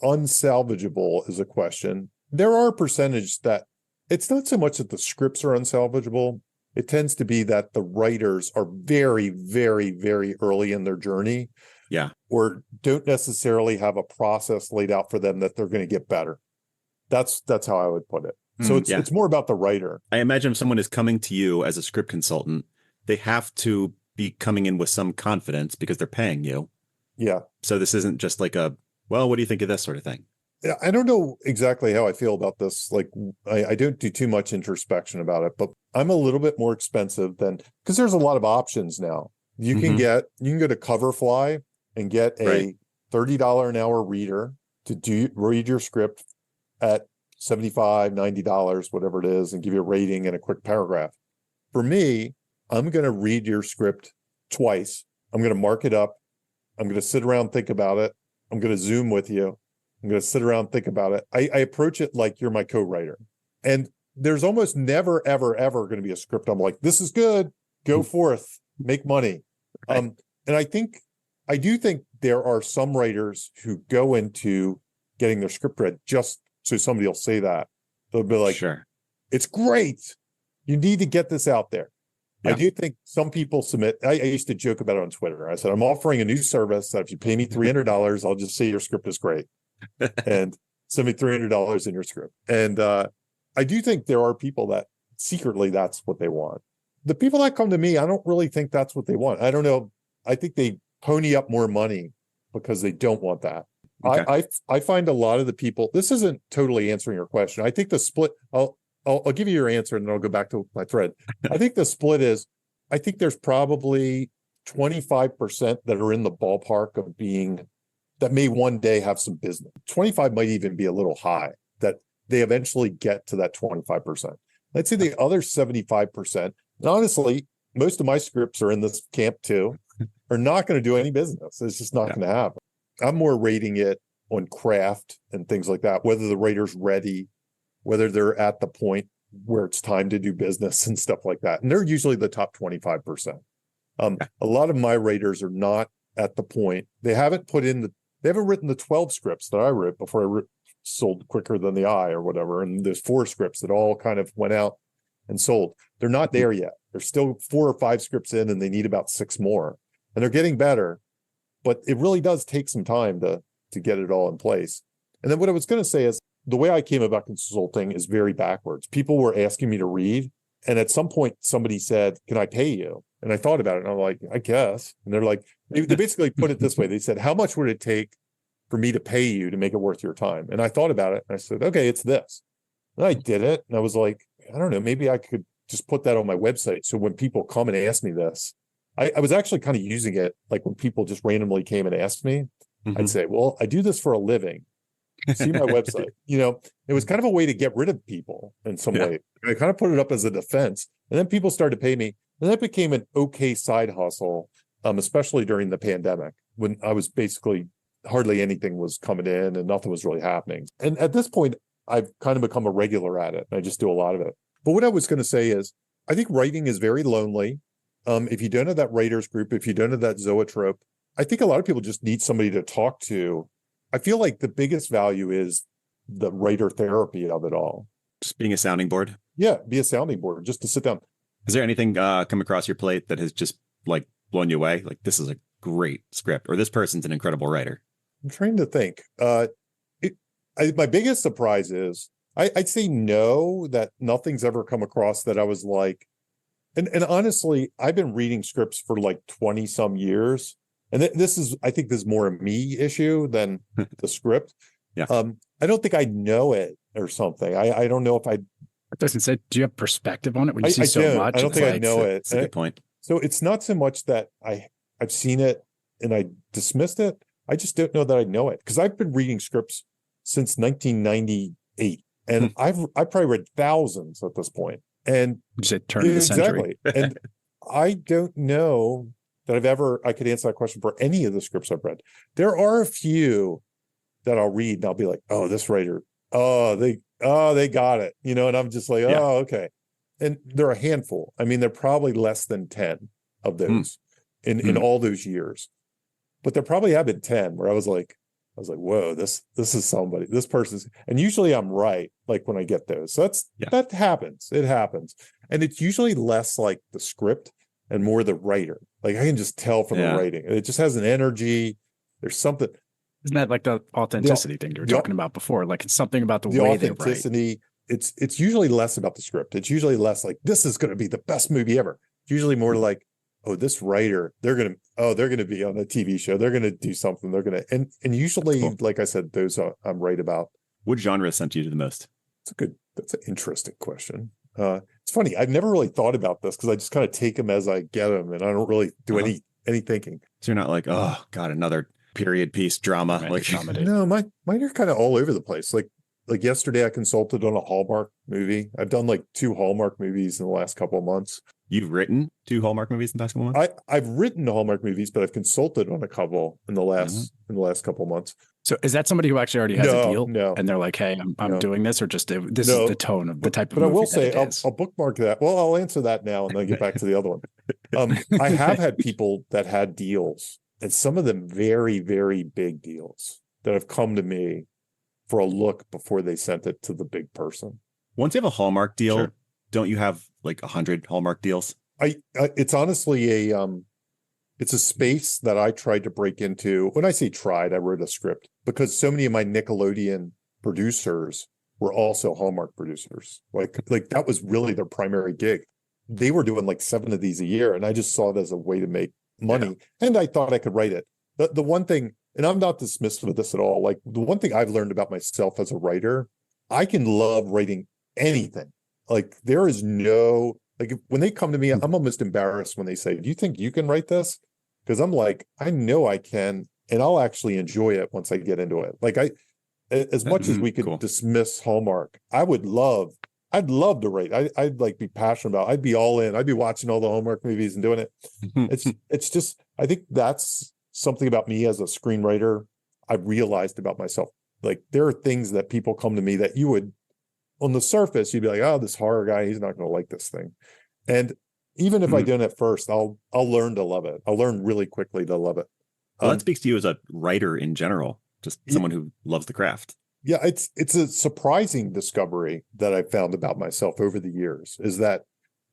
unsalvageable is a question. There are a percentage that it's not so much that the scripts are unsalvageable. It tends to be that the writers are very, very, very early in their journey. Yeah. Or don't necessarily have a process laid out for them that they're going to get better. That's how I would put it. So it's more about the writer. I imagine if someone is coming to you as a script consultant, they have to be coming in with some confidence because they're paying you. Yeah. So this isn't just like what do you think of this sort of thing? Yeah, I don't know exactly how I feel about this. Like, I don't do too much introspection about it, but I'm a little bit more expensive than, because there's a lot of options now. You can go to Coverfly and get a $30 an hour reader to read your script at $75, $90, whatever it is, and give you a rating and a quick paragraph. For me, I'm going to read your script twice. I'm going to mark it up. I'm going to sit around, think about it. I'm going to Zoom with you. I'm going to sit around, think about it. I approach it like you're my co-writer. And there's almost never, ever, ever going to be a script I'm like, this is good, go forth, make money. And I do think there are some writers who go into getting their script read just so somebody will say that. They'll be like, sure, it's great. You need to get this out there. Yeah. I do think some people submit. I used to joke about it on Twitter. I said, I'm offering a new service that if you pay me $300, I'll just say your script is great. And send me $300 in your script. And I do think there are people that secretly that's what they want. The people that come to me, I don't really think that's what they want. I don't know. I think they pony up more money because they don't want that. Okay. I find a lot of the people, this isn't totally answering your question. I think the split, I'll give you your answer and then I'll go back to my thread. I think the split is, I think there's probably 25% that are in the ballpark of being, that may one day have some business. 25 might even be a little high, that they eventually get to that 25%. Let's say the other 75%, and honestly, most of my scripts are in this camp too, are not going to do any business. It's just not going to happen. I'm more rating it on craft and things like that, whether the writer's ready, whether they're at the point where it's time to do business and stuff like that. And they're usually the top 25%. A lot of my writers are not at the point. They haven't written the 12 scripts that I wrote before I sold Quicker Than the Eye or whatever. And there's 4 scripts that all kind of went out and sold. They're not there yet. They're still 4 or 5 scripts in and they need about 6 more. And they're getting better, but it really does take some time to get it all in place. And then what I was going to say is the way I came about consulting is very backwards. People were asking me to read. And at some point somebody said, can I pay you? And I thought about it and I'm like, I guess. And they're like, they basically put it this way. They said, how much would it take for me to pay you to make it worth your time? And I thought about it and I said, okay, it's this. And I did it. And I was like, I don't know, maybe I could just put that on my website. So when people come and ask me this, I was actually kind of using it. Like when people just randomly came and asked me, I'd say, well, I do this for a living. See my website. It was kind of a way to get rid of people in some way. I kind of put it up as a defense. And then people started to pay me. And that became an okay side hustle, especially during the pandemic when I was basically hardly anything was coming in and nothing was really happening. And at this point, I've kind of become a regular at it. And I just do a lot of it. But what I was going to say is, I think writing is very lonely. If you don't have that writers group, if you don't have that zoetrope, I think a lot of people just need somebody to talk to. I feel like the biggest value is the writer therapy of it all. Just being a sounding board. Yeah, be a sounding board, just to sit down. Is there anything come across your plate that has just like blown you away? Like, this is a great script, or this person's an incredible writer? I'm trying to think. My biggest surprise is I'd say no, that nothing's ever come across that I was like, And honestly, I've been reading scripts for like 20 some years. And I think this is more a me issue than the script. Yeah. I don't think I know it or something. I don't know if It doesn't say, do you have perspective on it when you see I so don't. much? I don't think I know it. That's a good point. So it's not so much that I've seen it and I dismissed it. I just don't know that I know it because I've been reading scripts since 1998, and I've probably read thousands at this point. And You said turn of the century. exactly. And I don't know that I could answer that question for any of the scripts I've read. There are a few that I'll read and I'll be like, oh, this writer, they got it, and I'm just like, Yeah. oh, okay. And they're a handful. I mean, they're probably less than 10 of those in all those years. But there probably have been 10 where I was like, whoa, this is somebody, this person's, and usually I'm right, like when I get those. So that happens. It happens. And it's usually less like the script and more the writer. Like I can just tell from the writing. It just has an energy. There's something. Isn't that like the authenticity thing you were talking about before? Like it's something about the way they write. Authenticity. It's usually less about the script. It's usually less like this is going to be the best movie ever. It's usually more like, oh, this writer, they're going to be on a TV show. They're going to do something. They're going to, and usually, cool. Like I said, those I'm right about. What genre sent you to the most? That's an interesting question. It's funny. I've never really thought about this because I just kind of take them as I get them, and I don't really do any thinking. So you're not like, oh God, another period piece drama. No, mine are kind of all over the place. Like yesterday, I consulted on a Hallmark movie. I've done like 2 Hallmark movies in the last couple of months. You've written 2 Hallmark movies in the past couple of months? I've written Hallmark movies, but I've consulted on a couple in the last couple of months. So is that somebody who actually already has a deal? No. And they're like, hey, I'm doing this, or just this is the tone of the type of movie. But I will say, I'll bookmark that. Well, I'll answer that now and then get back to the other one. I have had people that had deals, and some of them very, very big deals that have come to me for a look before they sent it to the big person. Once you have a Hallmark deal, don't you have like 100 Hallmark deals? It's honestly it's a space that I tried to break into. When I say tried, I wrote a script because so many of my Nickelodeon producers were also Hallmark producers. Like that was really their primary gig. They were doing like 7 of these a year, and I just saw it as a way to make money. And I thought I could write it. The one thing, and I'm not dismissive of this at all, like the one thing I've learned about myself as a writer, I can love writing anything. Like there is no, like when they come to me, I'm almost embarrassed when they say, do you think you can write this? Because I'm like, I know I can, and I'll actually enjoy it once I get into it. Like as much as we could dismiss Hallmark, I'd love to write. I'd like be passionate about it. I'd be all in. I'd be watching all the Hallmark movies and doing it. It's just, I think that's something about me as a screenwriter I've realized about myself. Like there are things that people come to me that you would, on the surface, you'd be like, oh, this horror guy, he's not going to like this thing. And even if I don't at first, I'll learn to love it. I'll learn really quickly to love it. Well, that speaks to you as a writer in general, just someone who loves the craft. Yeah, it's a surprising discovery that I've found about myself over the years, is that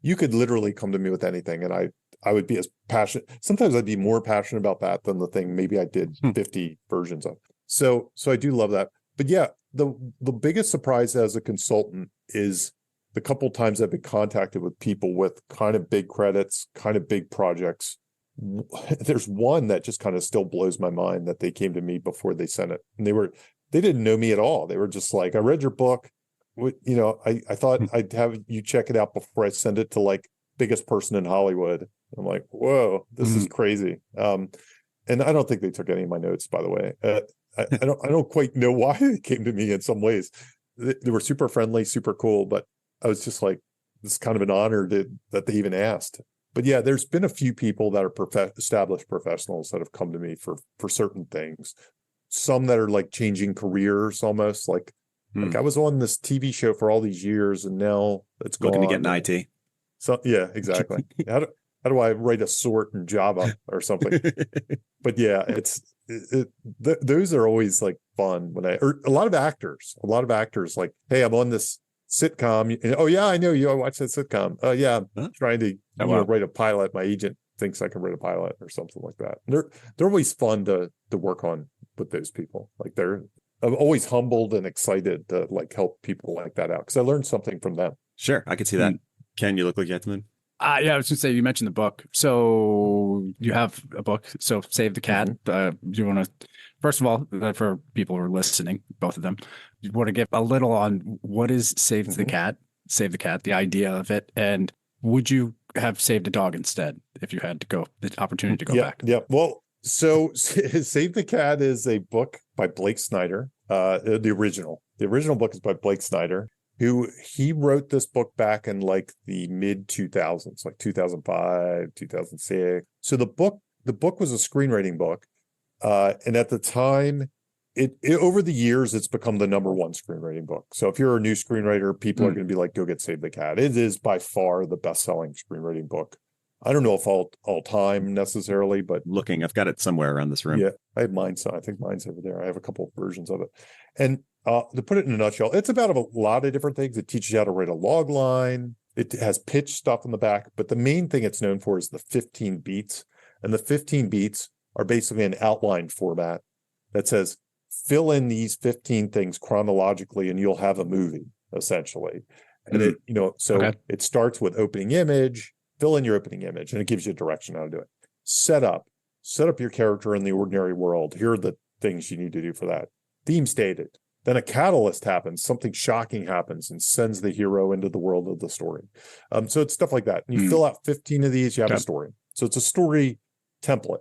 you could literally come to me with anything, and I would be as passionate. Sometimes I'd be more passionate about that than the thing maybe I did 50 versions of. So I do love that. But yeah, the biggest surprise as a consultant is the couple times I've been contacted with people with kind of big credits, kind of big projects. There's one that just kind of still blows my mind, that they came to me before they sent it, and they didn't know me at all. They were just like, I read your book. I thought I'd have you check it out before I send it to like biggest person in Hollywood. I'm like, whoa, this is crazy. And I don't think they took any of my notes, by the way. I don't quite know why they came to me in some ways. They were super friendly, super cool, but I was just like, this is kind of an honor that they even asked. But yeah, there's been a few people that are established professionals that have come to me for certain things. Some that are like changing careers almost, like I was on this TV show for all these years and now it's gone. Looking to get an IT. So yeah, exactly. How do I write a sort in Java or something? But yeah, those are always like fun or a lot of actors like, hey, I'm on this sitcom. And, oh yeah, I know you. I watched that sitcom. Oh yeah, I'm trying to write a pilot. My agent thinks I can write a pilot or something like that. And they're always fun to work on with those people. Like I'm always humbled and excited to like help people like that out because I learned something from them. Sure, I could see that. Ken, you look like you had something. Yeah, I was going to say, you mentioned the book. So you have a book. So Save the Cat. Do you want to, first of all, for people who are listening, both of them, you want to give a little on what is Save the Cat, the idea of it, and would you have saved a dog instead if you had to go the opportunity to go back? Yeah. Well, so Save the Cat is a book by Blake Snyder. The original book is by Blake Snyder, who he wrote this book back in like the mid 2000s, like 2005, 2006. So the book was a screenwriting book. And at the time, it over the years, it's become the number one screenwriting book. So if you're a new screenwriter, people are going to be like, go get Save the Cat. It is by far the best-selling screenwriting book. I don't know if all time necessarily, but Looking, I've got it somewhere around this room. yeah, I have mine. So I think mine's over there. I have a couple of versions of it. And to put it in a nutshell, it's about a lot of different things. It teaches you how to write a log line. It has pitch stuff in the back, but the main thing it's known for is the 15 beats. And the 15 beats are basically an outline format that says, fill in these 15 things chronologically and you'll have a movie, essentially. And it starts with opening image, fill in your opening image, and it gives you a direction how to do it. Set up your character in the ordinary world. Here are the things you need to do for that. Theme stated. Then a catalyst happens, something shocking happens and sends the hero into the world of the story. So it's stuff like that. And you fill out 15 of these, you have a story. So it's a story template,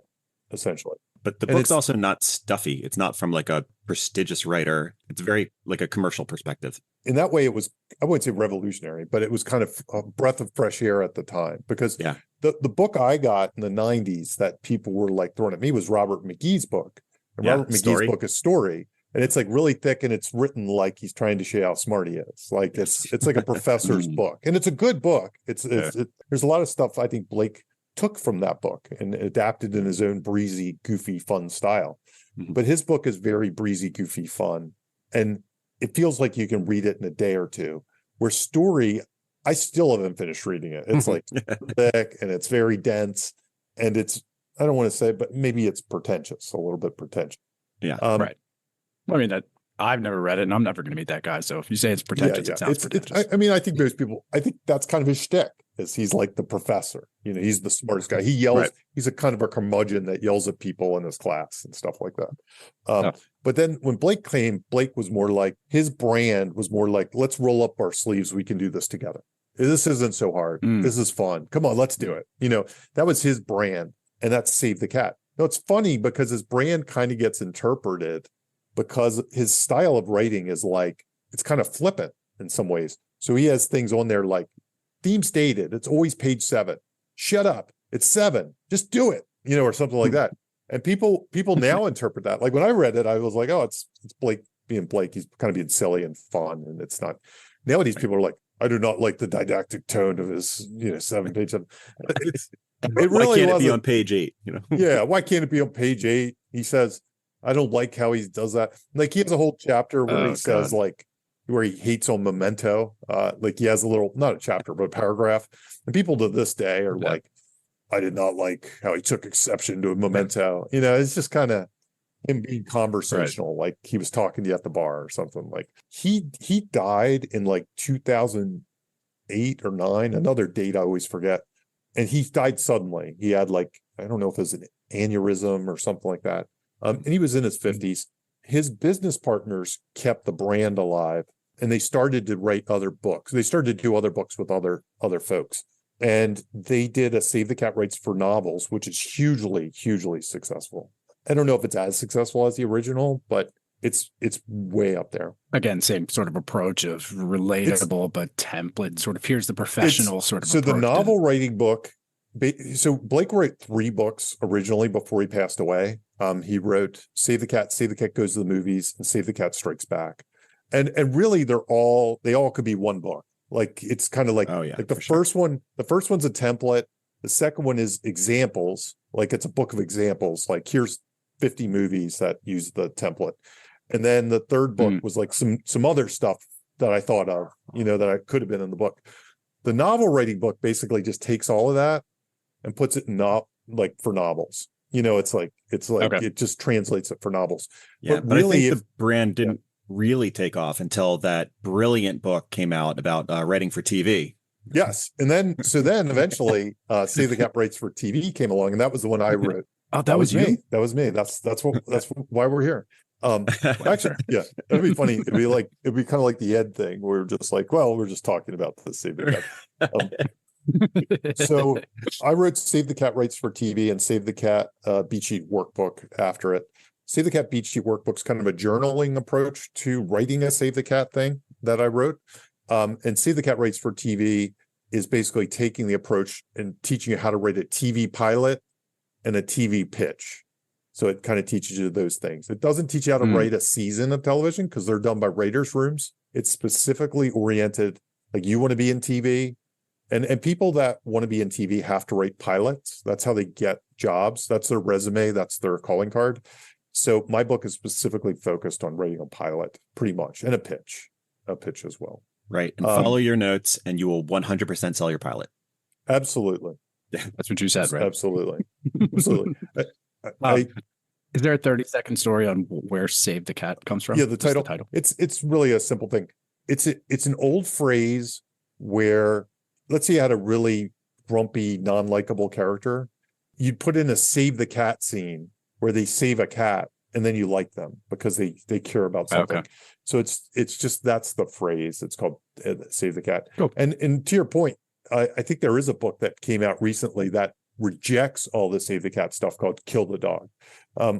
essentially. But the book's also not stuffy. It's not from like a prestigious writer. It's very like a commercial perspective. In that way, it was, I wouldn't say revolutionary, but it was kind of a breath of fresh air at the time. Because the book I got in the 90s that people were like throwing at me was Robert McGee's book. And Robert McGee's book is Story. And it's like really thick and it's written like he's trying to show how smart he is. Like it's like a professor's book. And it's a good book. There's a lot of stuff I think Blake took from that book and adapted in his own breezy, goofy, fun style. But his book is very breezy, goofy, fun. And it feels like you can read it in a day or two. Where Story, I still haven't finished reading it. It's like thick and it's very dense. And it's, I don't want to say, but maybe it's pretentious, a little bit pretentious. Yeah, right. I mean, I've never read it and I'm never going to meet that guy. So if you say it's pretentious, it sounds pretentious. I mean, I think most people, I think that's kind of his shtick. Is he's like the professor, he's the smartest guy. He yells, he's a kind of a curmudgeon that yells at people in his class and stuff like that. But then when Blake came, Blake was more like, his brand was more like, let's roll up our sleeves. We can do this together. This isn't so hard. This is fun. Come on, let's do it. That was his brand. And that's Save the Cat. Now it's funny because his brand kind of gets interpreted because his style of writing is like, it's kind of flippant in some ways. So he has things on there like, theme stated, it's always page 7. Shut up, it's 7. Just do it, or something like that. And people now interpret that. Like when I read it, I was like, oh, it's Blake being Blake. He's kind of being silly and fun, and it's not. Nowadays, people are like, I do not like the didactic tone of his, 7-page. It really why can't it be on page 8? Yeah, why can't it be on page 8? He says, I don't like how he does that. Like he has a whole chapter where he says like, where he hates on Memento. Like he has a little, not a chapter, but a paragraph. And people to this day are like, I did not like how he took exception to a Memento. It's just kind of him being conversational, like he was talking to you at the bar or something. Like he died in like 2008 or 9, another date I always forget. And he died suddenly. He had like, I don't know if it was an aneurysm or something like that. And he was in his 50s. His business partners kept the brand alive and they started to write other books. They started to do other books with other folks. And they did a Save the Cat Writes for novels, which is hugely, hugely successful. I don't know if it's as successful as the original, but it's way up there. Again, same sort of approach of relatable, but template sort of, here's the professional sort of approach. So the novel writing book, so Blake wrote 3 books originally before he passed away. He wrote Save the Cat Goes to the Movies, and Save the Cat Strikes Back. And really they all could be one book. Like it's kind of like, the first one's a template. The second one is examples. Like it's a book of examples. Like here's 50 movies that use the template. And then the third book was like some other stuff that I thought of, that I could have been in the book. The novel writing book basically just takes all of that and puts it in like for novels. It's like it just translates it for novels. Yeah, but really, I think the brand didn't really take off until that brilliant book came out about writing for TV. Yes. And then eventually Save the Cat Rights for TV came along, and that was the one I wrote. Oh, that was you? me. That was me. That's why we're here. Actually, yeah, that'd be funny. It'd be kind of like the Ed thing where we're just like, well, we're just talking about the Save the Cat. So I wrote Save the Cat Rights for TV and Save the Cat Beat Sheet Workbook after it. Save the Cat Beat Sheet Workbook's kind of a journaling approach to writing a Save the Cat thing that I wrote. And Save the Cat Rights for TV is basically taking the approach and teaching you how to write a TV pilot and a TV pitch. So it kind of teaches you those things. It doesn't teach you how to write a season of television because they're done by writers' rooms. It's specifically oriented, like you want to be in TV. And people that want to be in TV have to write pilots. That's how they get jobs. That's their resume. That's their calling card. So my book is specifically focused on writing a pilot, pretty much, and a pitch as well. Right. And follow your notes and you will 100% sell your pilot. Absolutely. That's what you said, right? Absolutely. Absolutely. Is there a 30-second story on where Save the Cat comes from? Yeah, the title. It's really a simple thing. It's an old phrase where, let's say you had a really grumpy, non-likable character, you'd put in a save the cat scene where they save a cat and then you like them because they care about something. Okay. So it's just, that's the phrase. It's called Save the Cat. Cool. And to your point, I think there is a book that came out recently that rejects all the Save the Cat stuff called Kill the Dog,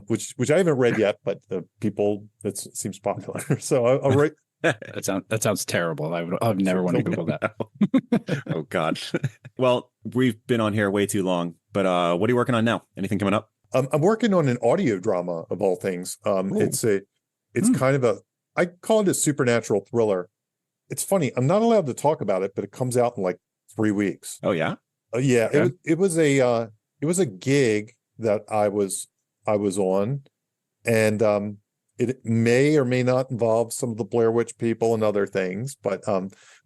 which I haven't read yet, but people, it seems popular. So I'll write. That sounds terrible. I've never want to Google that. Oh God. Well, we've been on here way too long, but what are you working on now? Anything coming up? I'm working on an audio drama of all things. It's kind of I call it a supernatural thriller. It's funny. I'm not allowed to talk about it, but it comes out in like 3 weeks. Oh yeah. Yeah. Okay. It was a gig that I was on, and it may or may not involve some of the Blair Witch people and other things, but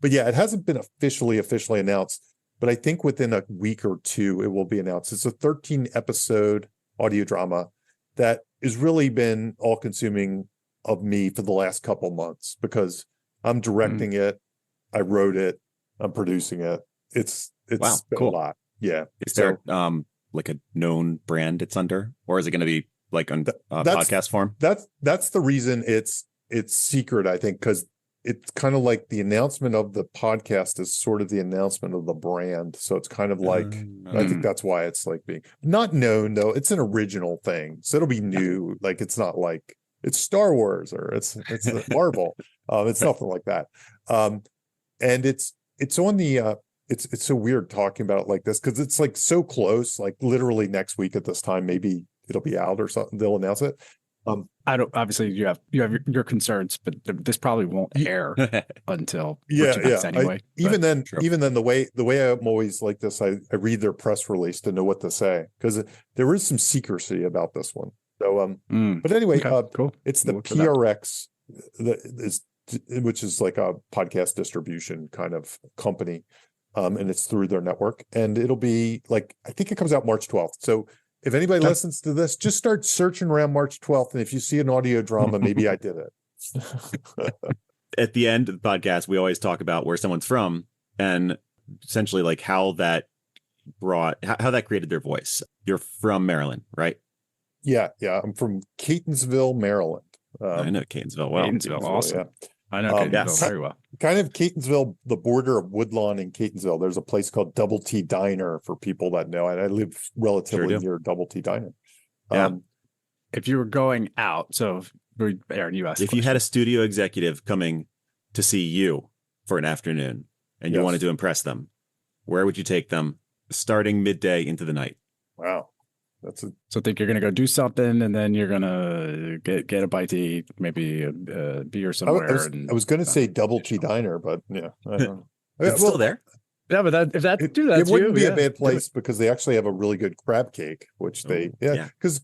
yeah, it hasn't been officially announced, but I think within a week or two it will be announced. It's a 13 episode audio drama that has really been all consuming of me for the last couple months because I'm directing it, I wrote it, I'm producing it. It's wow, been cool. a lot. Yeah. Is there like a known brand it's under, or is it going to be like on podcast form? That's the reason it's secret, I think, because it's kind of like the announcement of the podcast is sort of the announcement of the brand. So it's kind of like, I think that's why it's like being not known though. It's an original thing. So it'll be new. Like, it's not like it's Star Wars or it's Marvel. It's nothing like that. And it's on the, it's so weird talking about it like this because it's like so close, like literally next week at this time, maybe it'll be out or something. They'll announce it. I don't. Obviously, you have your concerns, but this probably won't air until anyway. Even then, the way I'm always like this, I read their press release to know what to say because there is some secrecy about this one. So, but anyway, cool. It's the PRX, which is like a podcast distribution kind of company, and it's through their network, and it'll be like I think it comes out March 12th. So. If anybody listens to this, just start searching around March 12th. And if you see an audio drama, maybe I did it. At the end of the podcast, we always talk about where someone's from and essentially like how that created their voice. You're from Maryland, right? Yeah. I'm from Catonsville, Maryland. I know Catonsville well. Catonsville, awesome. Yeah. I know Catonsville very well. Kind of Catonsville, the border of Woodlawn and Catonsville. There's a place called Double T Diner for people that know. And I live relatively near Double T Diner. Yeah. If you were going out, so Aaron, you asked. If you had a studio executive coming to see you for an afternoon and you wanted to impress them, where would you take them starting midday into the night? Wow. So think you're going to go do something and then you're going to get a bite to eat, maybe a beer somewhere. I was going to say Double T Diner, but yeah. I don't know. It's still there. Yeah, but it wouldn't be a bad place because they actually have a really good crab cake, which because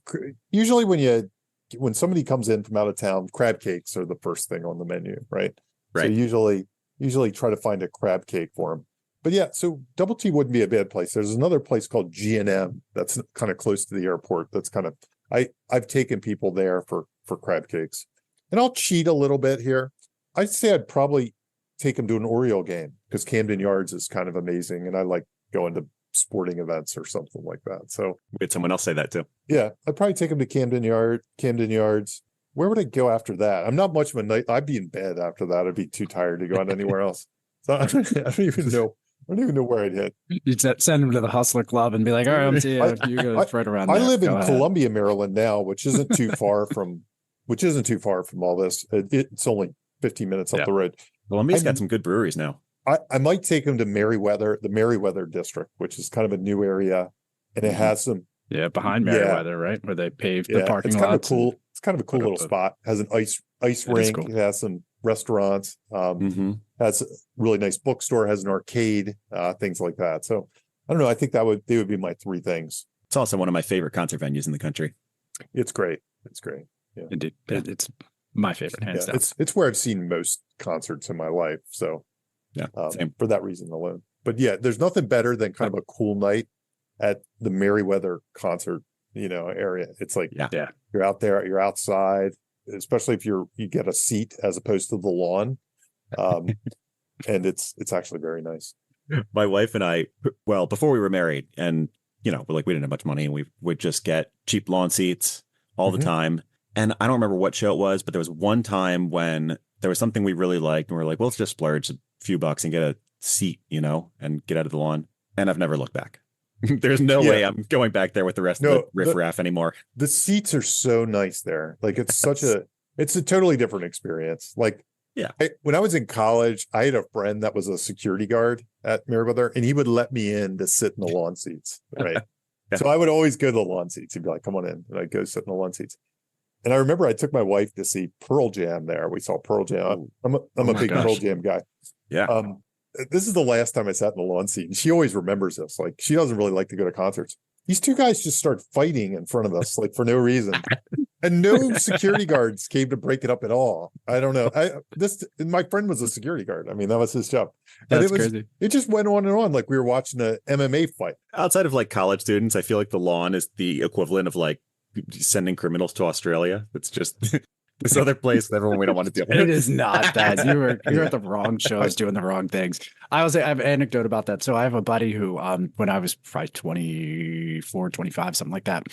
usually when somebody comes in from out of town, crab cakes are the first thing on the menu, right? So usually try to find a crab cake for them. But yeah, so Double T wouldn't be a bad place. There's another place called G&M that's kind of close to the airport. That's kind of I've taken people there for crab cakes, and I'll cheat a little bit here. I'd say I'd probably take him to an Oriole game because Camden Yards is kind of amazing, and I like going to sporting events or something like that. So We had someone else say that too. yeah, I'd probably take him to Camden Yards. Where would I go after that? I'm not much of a night. I'd be in bed after that. I'd be too tired to go on anywhere else. So I don't even know. I don't even know where I'd hit. You'd send him to the Hustler Club and be like, all right, I'm seeing you. You go right around I there. live in Go ahead. Columbia, Maryland now, which isn't too far from all this. It's only 15 minutes up the road. Columbia's got some good breweries now. I might take him to Merriweather, the Merriweather district, which is kind of a new area, and it has some behind Merriweather, right, where they paved the parking it's kind lots. of cool. It's kind of a cool little spot. Has an ice rink. Cool. It has some restaurants. Has a really nice bookstore. Has an arcade. Things like that. So I don't know. I think they would be my three things. It's also one of my favorite concert venues in the country. It's great. It's great. Yeah. Indeed. It's my favorite, hands down. It's where I've seen most concerts in my life. So same. for that reason alone. But yeah, there's nothing better than kind of a cool night at the Merriweather concert, area. It's like you're out there, you're outside, especially if you get a seat as opposed to the lawn. And it's actually very nice. My wife and I, well, before we were married, and we didn't have much money, and we would just get cheap lawn seats all the time. And I don't remember what show it was, but there was one time when there was something we really liked, and we were like, well, let's just splurge a few bucks and get a seat, and get out of the lawn. And I've never looked back. There's no way I'm going back there with the rest of the riffraff anymore. The seats are so nice there. Like it's it's a totally different experience. Like, when I was in college, I had a friend that was a security guard at Merriweather, and he would let me in to sit in the lawn seats. Right. So I would always go to the lawn seats. He'd be like, come on in. And I'd go sit in the lawn seats. And I remember I took my wife to see Pearl Jam there. We saw Pearl Jam. I'm a big Pearl Jam guy. Yeah. This is the last time I sat in the lawn seat, and she always remembers this. Like, she doesn't really like to go to concerts. These two guys just start fighting in front of us, like for no reason, and no security guards came to break it up at all. I don't know. My friend was a security guard. I mean, that was his job. That's crazy. It just went on and on, like we were watching a MMA fight. Outside of like college students, I feel like the lawn is the equivalent of like sending criminals to Australia. It's just this other place that everyone we don't want to deal with. It is not that. You're at the wrong shows doing the wrong things. I have an anecdote about that. So I have a buddy who, when I was probably 24, 25, something like that,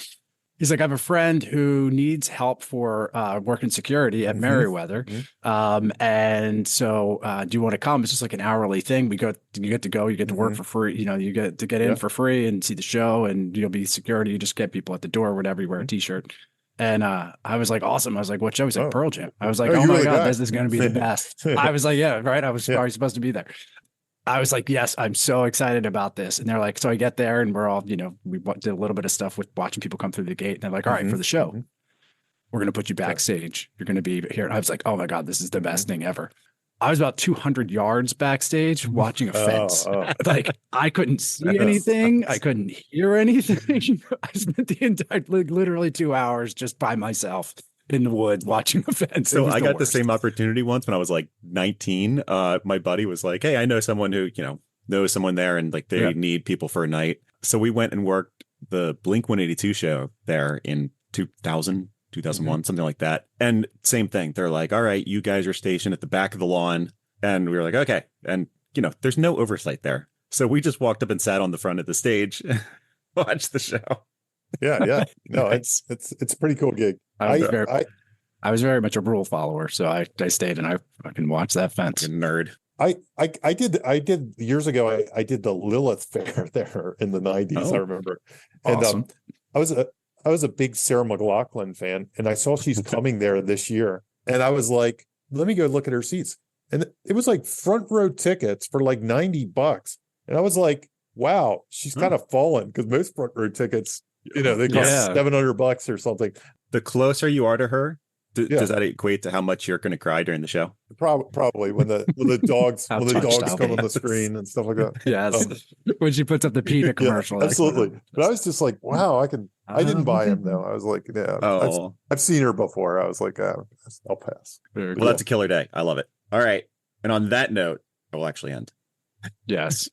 he's like, I have a friend who needs help for working security at Merriweather. And so do you want to come? It's just like an hourly thing. You get to work for free. You get to get in for free and see the show, and you'll be security. You just get people at the door, whatever, you wear a t-shirt. And I was like, awesome. I was like, what show? He's like, Pearl Jam. I was like, oh my God, this is going to be the best. I was like, yeah, right. I was probably supposed to be there. I was like, yes, I'm so excited about this. And they're like, so I get there and we're all, we did a little bit of stuff with watching people come through the gate. And they're like, all right, for the show, we're going to put you backstage. You're going to be here. And I was like, oh my God, this is the best thing ever. I was about 200 yards backstage watching a fence. Like I couldn't see anything. I couldn't hear anything. I spent the entire, literally 2 hours just by myself in the woods watching a fence. So I got the same opportunity once when I was like 19. My buddy was like, hey, I know someone who, knows someone there, and like they need people for a night. So we went and worked the Blink 182 show there in 2001, something like that. And same thing. They're like, all right, you guys are stationed at the back of the lawn. And we were like, okay. And, there's no oversight there. So we just walked up and sat on the front of the stage, watched the show. Yeah. No, it's a pretty cool gig. I was very much a rule follower. So I stayed and I can watch that fence. Nerd. I did years ago. I did the Lilith Fair there in the 90s. I remember. Awesome. And I was a big Sarah McLachlan fan, and I saw she's coming there this year. And I was like, let me go look at her seats. And it was like front row tickets for like $90. And I was like, wow, she's kind of fallen, because most front row tickets, they cost $700 or something. The closer you are to her, does that equate to how much you're going to cry during the show? Probably when the dogs come on the screen and stuff like that. Yes, when she puts up the PETA commercial. Yeah, absolutely. But I was just like, wow, I didn't buy him though. I was like, I've seen her before. I was like, I'll pass. Well, that's a killer day. I love it. All right. And on that note, I will actually end. Yes.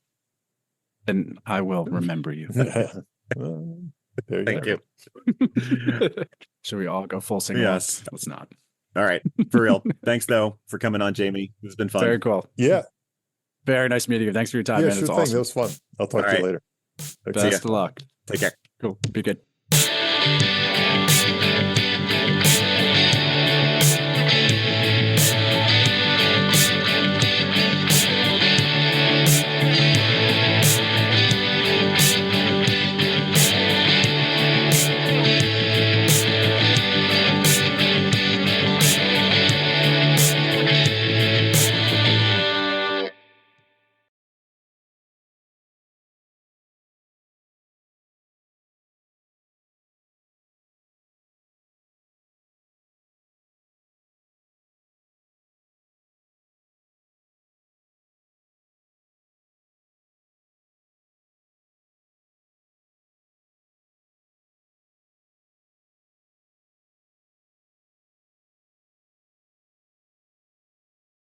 And I will remember you. Thank you. Should we all go full sing? Yes. Let's not. All right. For real. Thanks though for coming on, Jamie. This has been fun. Very cool. Yeah. Very nice meeting you. Thanks for your time, Yeah, man. sure It's thing. awesome. That was fun. I'll talk to you later. Okay. Best of luck. Take care. Cool. Be good.